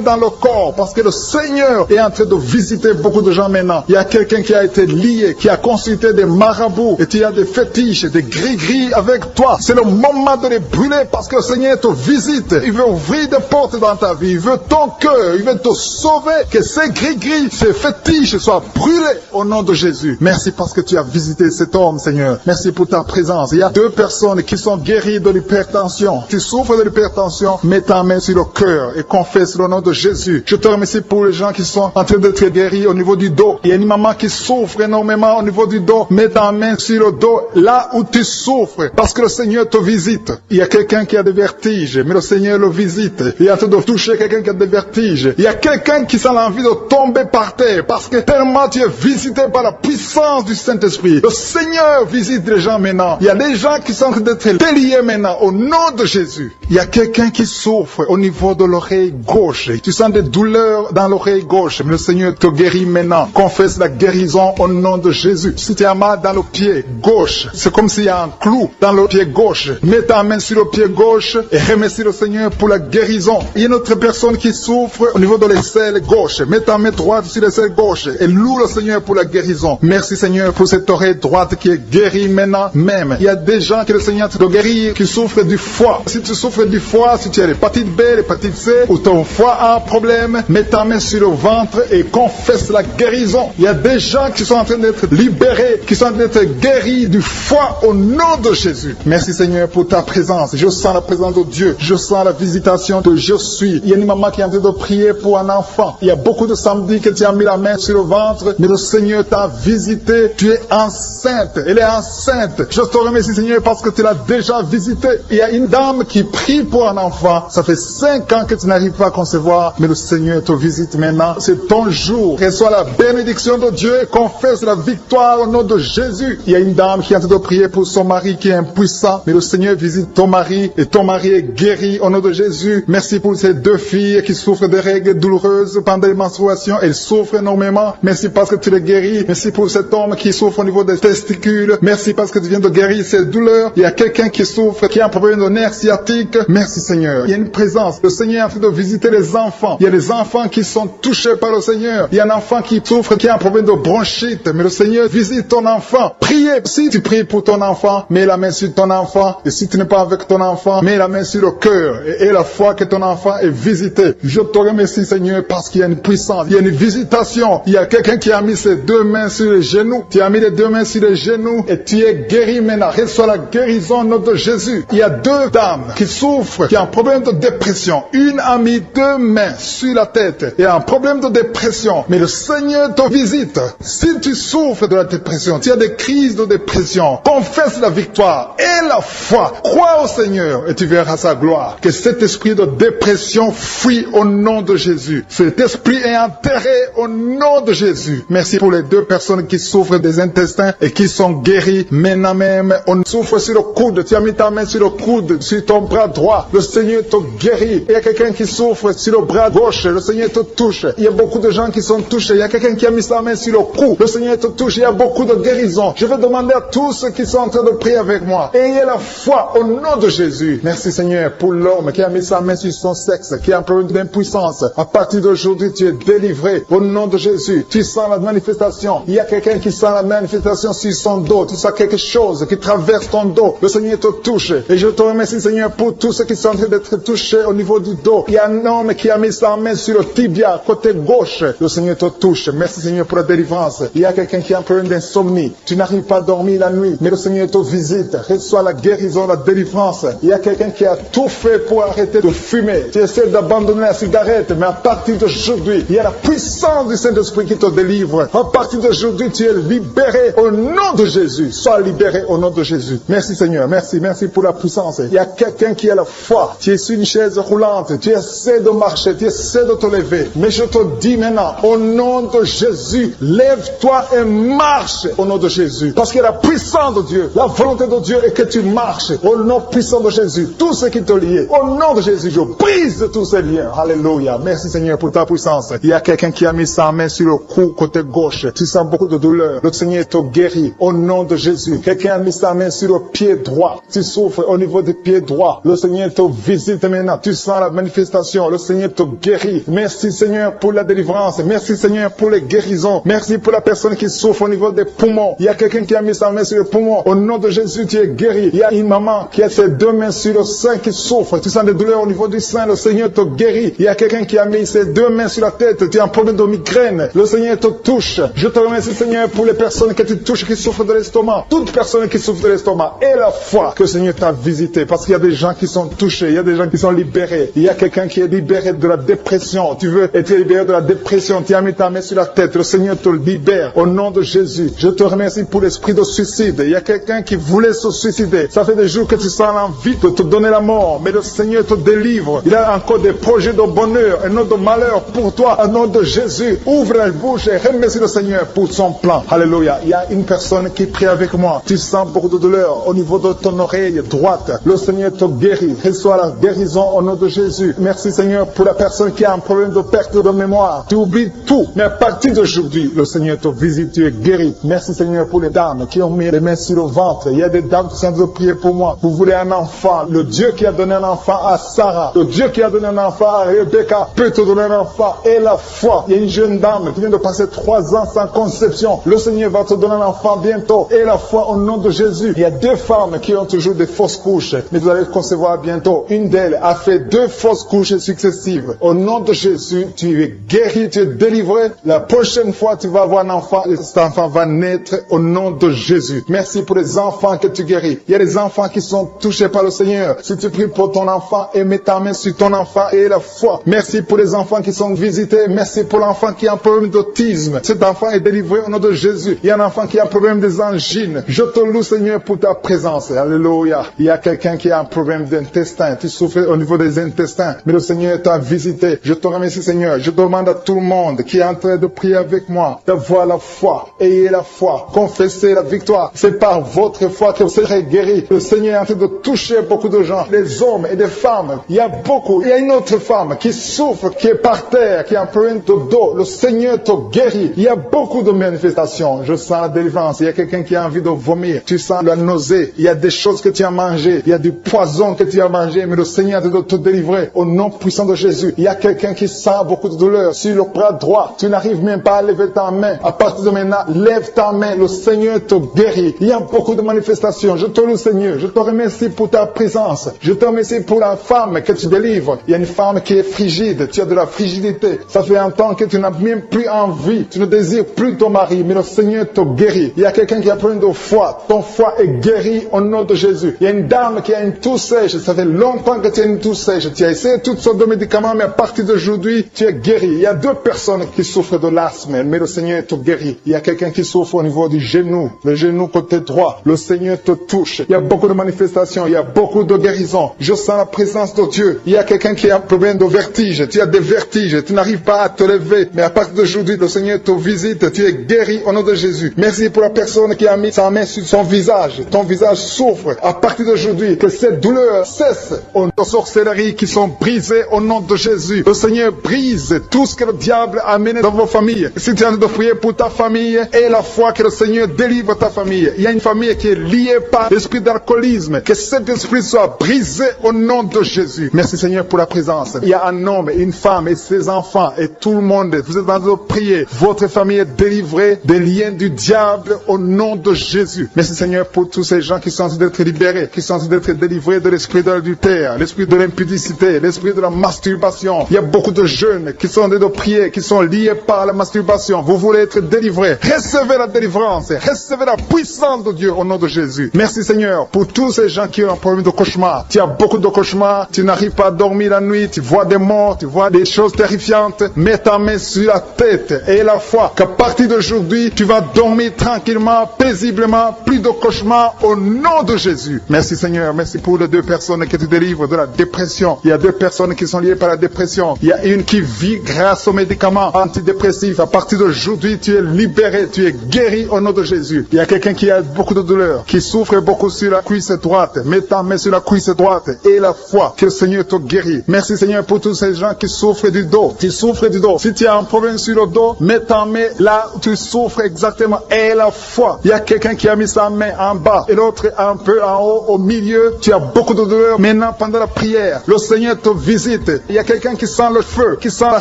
dans le corps parce que le Seigneur est en train de visiter beaucoup de gens maintenant. Il y a quelqu'un qui a été lié, qui a consulté des marabouts et tu as des fétiches, des gris-gris avec toi. C'est le moment de les brûler parce que le Seigneur te visite. Il veut ouvrir des portes dans ta vie. Il veut ton cœur. Il veut te sauver. Que ces gris-gris, ces fétiches soient brûlés au nom de Jésus. Merci parce que tu as visité cet homme, Seigneur. Merci pour ta présence. Il y a 2 personnes qui sont guéries de l'hypertension. Tu souffres de l'hypertension, mets ta main sur le cœur et confesse le nom de Jésus. Je te remercie pour les gens qui sont en train d'être guéris au niveau du dos. Il y a une maman qui souffre énormément au niveau du dos. Mets ta main sur le dos, là où tu souffres, parce que le Seigneur te visite. Il y a quelqu'un qui a des vertiges, mais le Seigneur le visite. Il est en train de toucher quelqu'un qui a des vertiges. Il y a quelqu'un qui sent l'envie de tomber par terre, parce que tellement tu es visité par la puissance du Saint-Esprit. Le Seigneur visite les gens maintenant. Il y a des gens qui sont en train d'être déliés maintenant, au nom de Jésus. Il y a quelqu'un qui souffre au niveau de l'oreille gauche. Tu sens des douleurs dans l'oreille gauche, mais le Seigneur te guérit maintenant. Confesse la guérison au nom de Jésus. Si tu as mal dans le pied gauche, c'est comme s'il y a un clou dans le pied gauche. Mets ta main sur le pied gauche et remercie le Seigneur pour la guérison. Il y a une autre personne qui souffre au niveau de l'aisselle gauche. Mets ta main droite sur l'aisselle gauche et loue le Seigneur pour la guérison. Merci Seigneur pour cette oreille droite qui est guérie maintenant même. Il y a des gens que le Seigneur te guérit qui souffrent du foie. Si tu souffres du foie, si tu as l'hépatite B, l'hépatite C ou ton foie a un problème, mets ta main sur le ventre et confesse la guérison. Il y a des gens qui sont en train d'être libérés, qui sont en train d'être guéris du foie au nom de Jésus. Merci Seigneur pour ta présence. Je sens la présence de Dieu. Je sens la visitation de je suis. Il y a une maman qui est en train de prier pour un enfant. Il y a beaucoup de samedis que tu as mis la main sur le ventre, mais le Seigneur t'a visité. Tu es enceinte. Elle est enceinte. Je te remercie Seigneur parce que tu l'as déjà visité. Il y a une dame qui prie pour un enfant. Ça fait 5 ans que tu n'arrives pas à concevoir, mais le Seigneur te visite maintenant. C'est ton jour. Reçois la bénédiction de Dieu et confesse la victoire au nom de Jésus. Il y a une dame qui est en train de prier pour son mari qui est impuissant, mais le Seigneur visite ton mari et ton mari est guéri au nom de Jésus. Merci pour ces 2 filles qui souffrent de règles douloureuses pendant les menstruations. Elles souffrent énormément. Merci parce que tu les guéris. Merci pour cet homme qui souffre au niveau des testicules. Merci parce que tu viens de guérir ces douleurs. Il y a quelqu'un qui souffre, qui a un problème de nerf sciatique. Merci Seigneur. Il y a une présence. Le Seigneur est en train de visiter les enfants. Il y a des enfants qui sont touchés par le Seigneur. Il y a un enfant qui souffre, qui a un problème de bronchite. Mais le Seigneur visite ton enfant. Priez. Si tu pries pour ton enfant, mets la main sur ton enfant. Et si tu n'es pas avec ton enfant, mets la main sur le cœur. Et la foi que ton enfant est visité. Je te remercie Seigneur parce qu'il y a une puissance. Il y a une visitation. Il y a quelqu'un qui a mis ses 2 mains sur les genoux. Tu as mis les 2 mains sur les genoux et tu es guéri maintenant. Reçois la guérison au nom de Jésus. Il y a 2 dames qui souffre, qui a un problème de dépression, une a mis 2 mains sur la tête et a un problème de dépression, mais le Seigneur te visite. Si tu souffres de la dépression, tu as des crises de dépression, confesse la victoire et la foi. Crois au Seigneur et tu verras sa gloire. Que cet esprit de dépression fuit au nom de Jésus. Cet esprit est enterré au nom de Jésus. Merci pour les 2 personnes qui souffrent des intestins et qui sont guéries maintenant même. On souffre sur le coude. Tu as mis ta main sur le coude, sur ton bras droit. Le Seigneur te guérit. Il y a quelqu'un qui souffre sur le bras gauche. Le Seigneur te touche. Il y a beaucoup de gens qui sont touchés. Il y a quelqu'un qui a mis sa main sur le cou. Le Seigneur te touche. Il y a beaucoup de guérisons. Je vais demander à tous ceux qui sont en train de prier avec moi. Ayez la foi au nom de Jésus. Merci Seigneur pour l'homme qui a mis sa main sur son sexe, qui a un problème d'impuissance. À partir d'aujourd'hui, tu es délivré au nom de Jésus. Tu sens la manifestation. Il y a quelqu'un qui sent la manifestation sur son dos. Tu sens quelque chose qui traverse ton dos. Le Seigneur te touche. Et je te remercie Seigneur pour tous ceux qui sont en train d'être touchés au niveau du dos. Il y a un homme qui a mis sa main sur le tibia, côté gauche. Le Seigneur te touche. Merci Seigneur pour la délivrance. Il y a quelqu'un qui a un problème d'insomnie. Tu n'arrives pas à dormir la nuit, mais le Seigneur te visite. Reçois la guérison, la délivrance. Il y a quelqu'un qui a tout fait pour arrêter de fumer. Tu essaies d'abandonner la cigarette, mais à partir d'aujourd'hui, il y a la puissance du Saint-Esprit qui te délivre. À partir d'aujourd'hui, tu es libéré au nom de Jésus. Sois libéré au nom de Jésus. Merci Seigneur. Merci pour la puissance. Il y a quelqu'un qui a la foi. Tu es sur une chaise roulante. Tu essaies de marcher. Tu essaies de te lever. Mais je te dis maintenant, au nom de Jésus, lève-toi et marche au nom de Jésus. Parce que la puissance de Dieu, la volonté de Dieu est que tu marches au nom puissant de Jésus. Tout ce qui te lie, au nom de Jésus, je brise tous ces liens. Alléluia. Merci Seigneur pour ta puissance. Il y a quelqu'un qui a mis sa main sur le cou côté gauche. Tu sens beaucoup de douleur. Le Seigneur te guérit au nom de Jésus. Quelqu'un a mis sa main sur le pied droit. Tu souffres au niveau du pied droit. Le Seigneur te visite maintenant. Tu sens la manifestation. Le Seigneur te guérit. Merci Seigneur pour la délivrance. Merci Seigneur pour les guérisons. Merci pour la personne qui souffre au niveau des poumons. Il y a quelqu'un qui a mis sa main sur le poumon. Au nom de Jésus, tu es guéri. Il y a une maman qui a ses 2 mains sur le sein qui souffre. Tu sens des douleurs au niveau du sein. Le Seigneur te guérit. Il y a quelqu'un qui a mis ses 2 mains sur la tête. Tu as un problème de migraine. Le Seigneur te touche. Je te remercie Seigneur pour les personnes que tu touches qui souffrent de l'estomac. Toute personne qui souffre de l'estomac. Et la foi que le Seigneur t'a visité. Parce qu'il y a des gens qui sont touchés. Il y a des gens qui sont libérés. Il y a quelqu'un qui est libéré de la dépression. Tu veux être libéré de la dépression. Tu as mis ta main sur la tête. Le Seigneur te libère. Au nom de Jésus. Je te remercie pour l'esprit de suicide. Il y a quelqu'un qui voulait se suicider. Ça fait des jours que tu sens l'envie de te donner la mort. Mais le Seigneur te délivre. Il a encore des projets de bonheur et non de malheur pour toi. Au nom de Jésus. Ouvre la bouche et remercie le Seigneur pour son plan. Alléluia. Il y a une personne qui prie avec moi. Tu sens beaucoup de douleur au niveau de ton oreille droite. Le Seigneur te guérit. Reçois la guérison au nom de Jésus. Merci Seigneur pour la personne qui a un problème de perte de mémoire. Tu oublies tout. Mais à partir d'aujourd'hui, le Seigneur te visite. Tu es guéri. Merci Seigneur pour les dames qui ont mis les mains sur le ventre. Il y a des dames qui sont en train de prier pour moi. Vous voulez un enfant. Le Dieu qui a donné un enfant à Sarah. Le Dieu qui a donné un enfant à Rebecca peut te donner un enfant. Et la foi. Il y a une jeune dame qui vient de passer 3 ans sans conception. Le Seigneur va te donner un enfant bientôt. Et la foi au nom de Jésus. Il y a 2 femmes qui ont toujours des fausses couches. Mais vous allez concevoir bientôt. Une d'elles a fait 2 fausses couches successives. Au nom de Jésus, tu es guéri, tu es délivré. La prochaine fois, tu vas avoir un enfant. Et cet enfant va naître au nom de Jésus. Merci pour les enfants que tu guéris. Il y a des enfants qui sont touchés par le Seigneur. Si tu pries pour ton enfant et mets ta main sur ton enfant et la foi. Merci pour les enfants qui sont visités. Merci pour l'enfant qui a un problème d'autisme. Cet enfant est délivré au nom de Jésus. Il y a un enfant qui a un problème des angines. Je te loue Seigneur pour ta présence. Alléluia. Il y a quelqu'un qui a un problème d'intestin. Tu souffres au niveau des intestins. Mais le Seigneur t'a visité. Je te remercie Seigneur. Je demande à tout le monde qui est en train de prier avec moi d'avoir la foi. Ayez la foi. Confessez la victoire. C'est par votre foi que vous serez guéris. Le Seigneur est en train de toucher beaucoup de gens. Des hommes et des femmes. Il y a beaucoup. Il y a une autre femme qui souffre, qui est par terre, qui a un problème de dos. Le Seigneur te guérit. Il y a beaucoup de manifestations. Je sens la délivrance. Il y a quelqu'un qui a envie de vomir. Tu sens la nausée. Il y a des choses que tu as mangées. Il y a du poison que tu as mangé. Mais le Seigneur doit te délivrer au nom puissant de Jésus. Il y a quelqu'un qui sent beaucoup de douleur sur le bras droit. Tu n'arrives même pas à lever ta main. À partir de maintenant, lève ta main. Le Seigneur te guérit. Il y a beaucoup de manifestations. Je te loue Seigneur. Je te remercie pour ta présence. Je te remercie pour la femme que tu délivres. Il y a une femme qui est frigide. Tu as de la frigidité. Ça fait un temps que tu n'as même plus envie. Tu ne désires plus ton mari. Mais le Seigneur te guérit. Il y a quelqu'un qui a plein de foi. Ton foi est guéri au nom de Jésus. Il y a une dame qui a une toux sèche. sèche. Ça fait longtemps que tu es une toux sèche. Tu as essayé toutes sortes de médicaments, mais à partir d'aujourd'hui, tu es guéri. Il y a 2 personnes qui souffrent de l'asthme, mais le Seigneur te guérit. Il y a quelqu'un qui souffre au niveau du genou, le genou côté droit. Le Seigneur te touche. Il y a beaucoup de manifestations, il y a beaucoup de guérisons. Je sens la présence de Dieu. Il y a quelqu'un qui a un problème de vertige. Tu as des vertiges, tu n'arrives pas à te lever, mais à partir d'aujourd'hui, le Seigneur te visite. Tu es guéri au nom de Jésus. Merci pour la personne qui a mis sa main sur son visage. Ton visage souffre. À partir d'aujourd'hui, que cette douleur cesse. Aux sorcelleries qui sont brisées au nom de Jésus. Le Seigneur brise tout ce que le diable a amené dans vos familles. Si tu es en train de prier pour ta famille, et la foi que le Seigneur délivre ta famille. Il y a une famille qui est liée par l'esprit d'alcoolisme. Que cet esprit soit brisé au nom de Jésus. Merci Seigneur pour la présence. Il y a un homme, une femme et ses enfants et tout le monde. Vous êtes en train de prier. Votre famille est délivrée des liens du diable au nom de Jésus. Merci Seigneur pour tous ces gens qui sont en train d'être libérés, qui sont en train d'être délivrés de l'esprit de l'adultère, l'esprit de l'impudicité, l'esprit de la masturbation. Il y a beaucoup de jeunes qui sont en train de prier, qui sont liés par la masturbation. Vous voulez être délivrés. Recevez la délivrance. Recevez la puissance de Dieu au nom de Jésus. Merci Seigneur pour tous ces gens qui ont un problème de cauchemar. Tu as beaucoup de cauchemars. Tu n'arrives pas à dormir la nuit. Tu vois des morts. Tu vois des choses terrifiantes. Mets ta main sur la tête et la foi qu'à partir d'aujourd'hui, tu vas dormir tranquillement, paisiblement. Plus de cauchemars au nom de Jésus. Merci Seigneur. Merci pour les 2 personnes que tu délivres de la dépression. Il y a 2 personnes qui sont liées par la dépression. Il y a une qui vit grâce aux médicaments antidépressifs. À partir d'aujourd'hui, tu es libéré. Tu es guéri au nom de Jésus. Il y a quelqu'un qui a beaucoup de douleur, qui souffre beaucoup sur la cuisse droite. Mets ta main sur la cuisse droite et la foi que le Seigneur te guérit. Merci Seigneur pour tous ces gens qui souffrent du dos. Tu souffres du dos. Si tu as un problème sur le dos, mets ta main là où tu souffres exactement et la foi. Il y a quelqu'un qui a mis sa main en bas et l'autre un peu en haut, au milieu. Tu as beaucoup de douleur. Maintenant, pendant la prière, le Seigneur te visite. Il y a quelqu'un qui sent le feu, qui sent la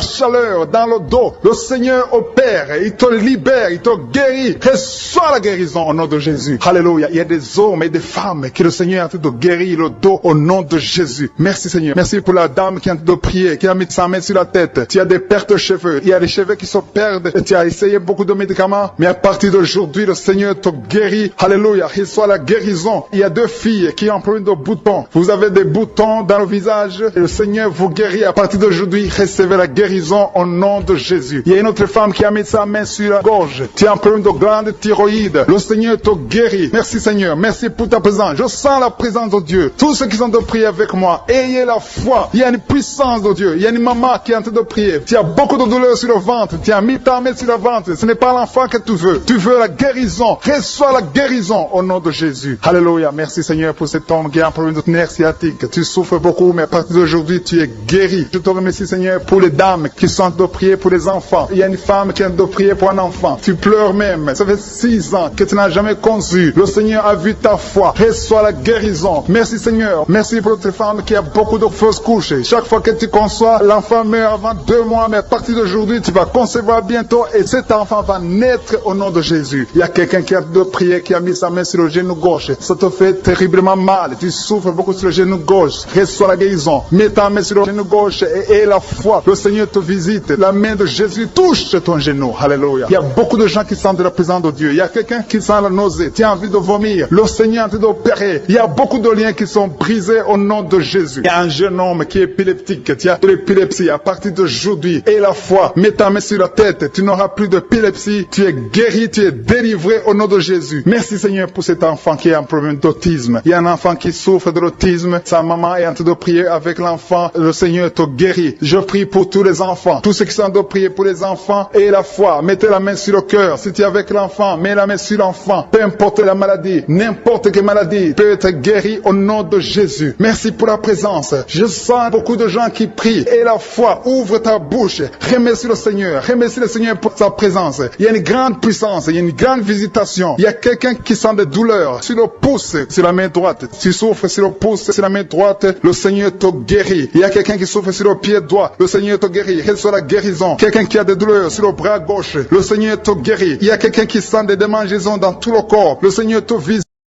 chaleur dans le dos. Le Seigneur opère. Il te libère. Il te guérit. Reçois la guérison au nom de Jésus. Alléluia. Il y a des hommes et des femmes que le Seigneur est en train de guérir le dos au nom de Jésus. Merci Seigneur. Merci pour la dame qui est en train de prier, qui a mis sa main sur la tête. Tu as des pertes de cheveux. Il y a des cheveux qui se perdent. Et tu as essayé beaucoup de médicaments. Mais à partir d'aujourd'hui, le Seigneur te guérit. Alléluia. Reçois la guérison. Il y a 2 filles qui ont un problème de boutons. Vous avez des boutons dans le visage. Et le Seigneur vous guérit. À partir d'aujourd'hui, recevez la guérison au nom de Jésus. Il y a une autre femme qui a mis sa main sur la gorge. Tu as un problème de glande thyroïde. Le Seigneur te guérit. Merci Seigneur. Merci pour ta présence. Je sens la présence de Dieu. Tous ceux qui sont de prier avec moi, ayez la foi. Il y a une puissance de Dieu. Il y a une maman qui est en train de prier. Tu as beaucoup de douleur sur le ventre. Tu as mis ta main sur le ventre. Ce n'est pas l'enfant que tu veux. Tu veux la guérison. Reçois la guérison au nom de Jésus. Alléluia. Merci Seigneur pour cet homme qui a un problème de nerf sciatique. Tu souffres beaucoup, mais à partir d'aujourd'hui, tu es guéri. Je te remercie Seigneur pour les dames qui sont en train de prier pour les enfants. Il y a une femme qui est en train de prier pour un enfant. Tu pleures même. Ça fait 6 ans que tu n'as jamais conçu. Le Seigneur a vu ta foi. Reçois la guérison. Merci Seigneur. Merci pour notre femme qui a beaucoup de fausses couches. Chaque fois que tu conçois, l'enfant meurt avant 2 mois, mais à partir d'aujourd'hui, tu vas concevoir bientôt et cet enfant va naître au nom de Jésus. Il y a quelqu'un qui a de prier, qui a mis sa main sur le genou gauche. Ça te fait terriblement mal. Tu souffres beaucoup sur le genou gauche. Reçois la guérison. Mets ta main sur le genou gauche et la foi. Le Seigneur te visite. La main de Jésus touche ton genou. Alléluia. Il y a beaucoup de gens qui sentent la présence de Dieu. Il y a quelqu'un qui sent la nausée. Tu as envie de vomir. Le Seigneur est en train d'opérer. Il y a beaucoup de liens qui sont brisés au nom de Jésus. Il y a un jeune homme qui est épileptique. Tu as de l'épilepsie à partir d'aujourd'hui. Et la foi. Mets ta main sur la tête. Tu n'auras plus d'épilepsie. Tu es guéri. Tu es délivré au nom de Jésus. Merci Seigneur pour cet enfant qui a un problème d'autisme. Il y a un enfant qui souffre de l'autisme. Sa maman est en train de prier avec l'enfant. Le Seigneur te guérit. Je prie pour tous les enfants. Tous ceux qui sont en train de prier pour les enfants et la foi. Mettez la main sur le cœur. Si tu es avec l'enfant, mets la main sur l'enfant. Peu importe la maladie, n'importe quelle maladie peut être guérie au nom de Jésus. Merci pour la présence. Je sens beaucoup de gens qui prient. Et la foi, ouvre ta bouche. Remercie le Seigneur. Remercie le Seigneur pour sa présence. Il y a une grande puissance. Il y a une grande visitation. Il y a quelqu'un qui sent des douleurs sur le pouce, sur la main droite. Tu souffres sur le pouce, sur la main droite. Le Seigneur te guérit. Il y a quelqu'un qui souffre sur le pied droit. Le Seigneur te guérit. Reçois la guérison. Quelqu'un qui a des douleurs sur le bras gauche. Le Seigneur te guérit. Il y a quelqu'un qui sent des démangeaisons dans tout le corps. Le Seigneur te visite.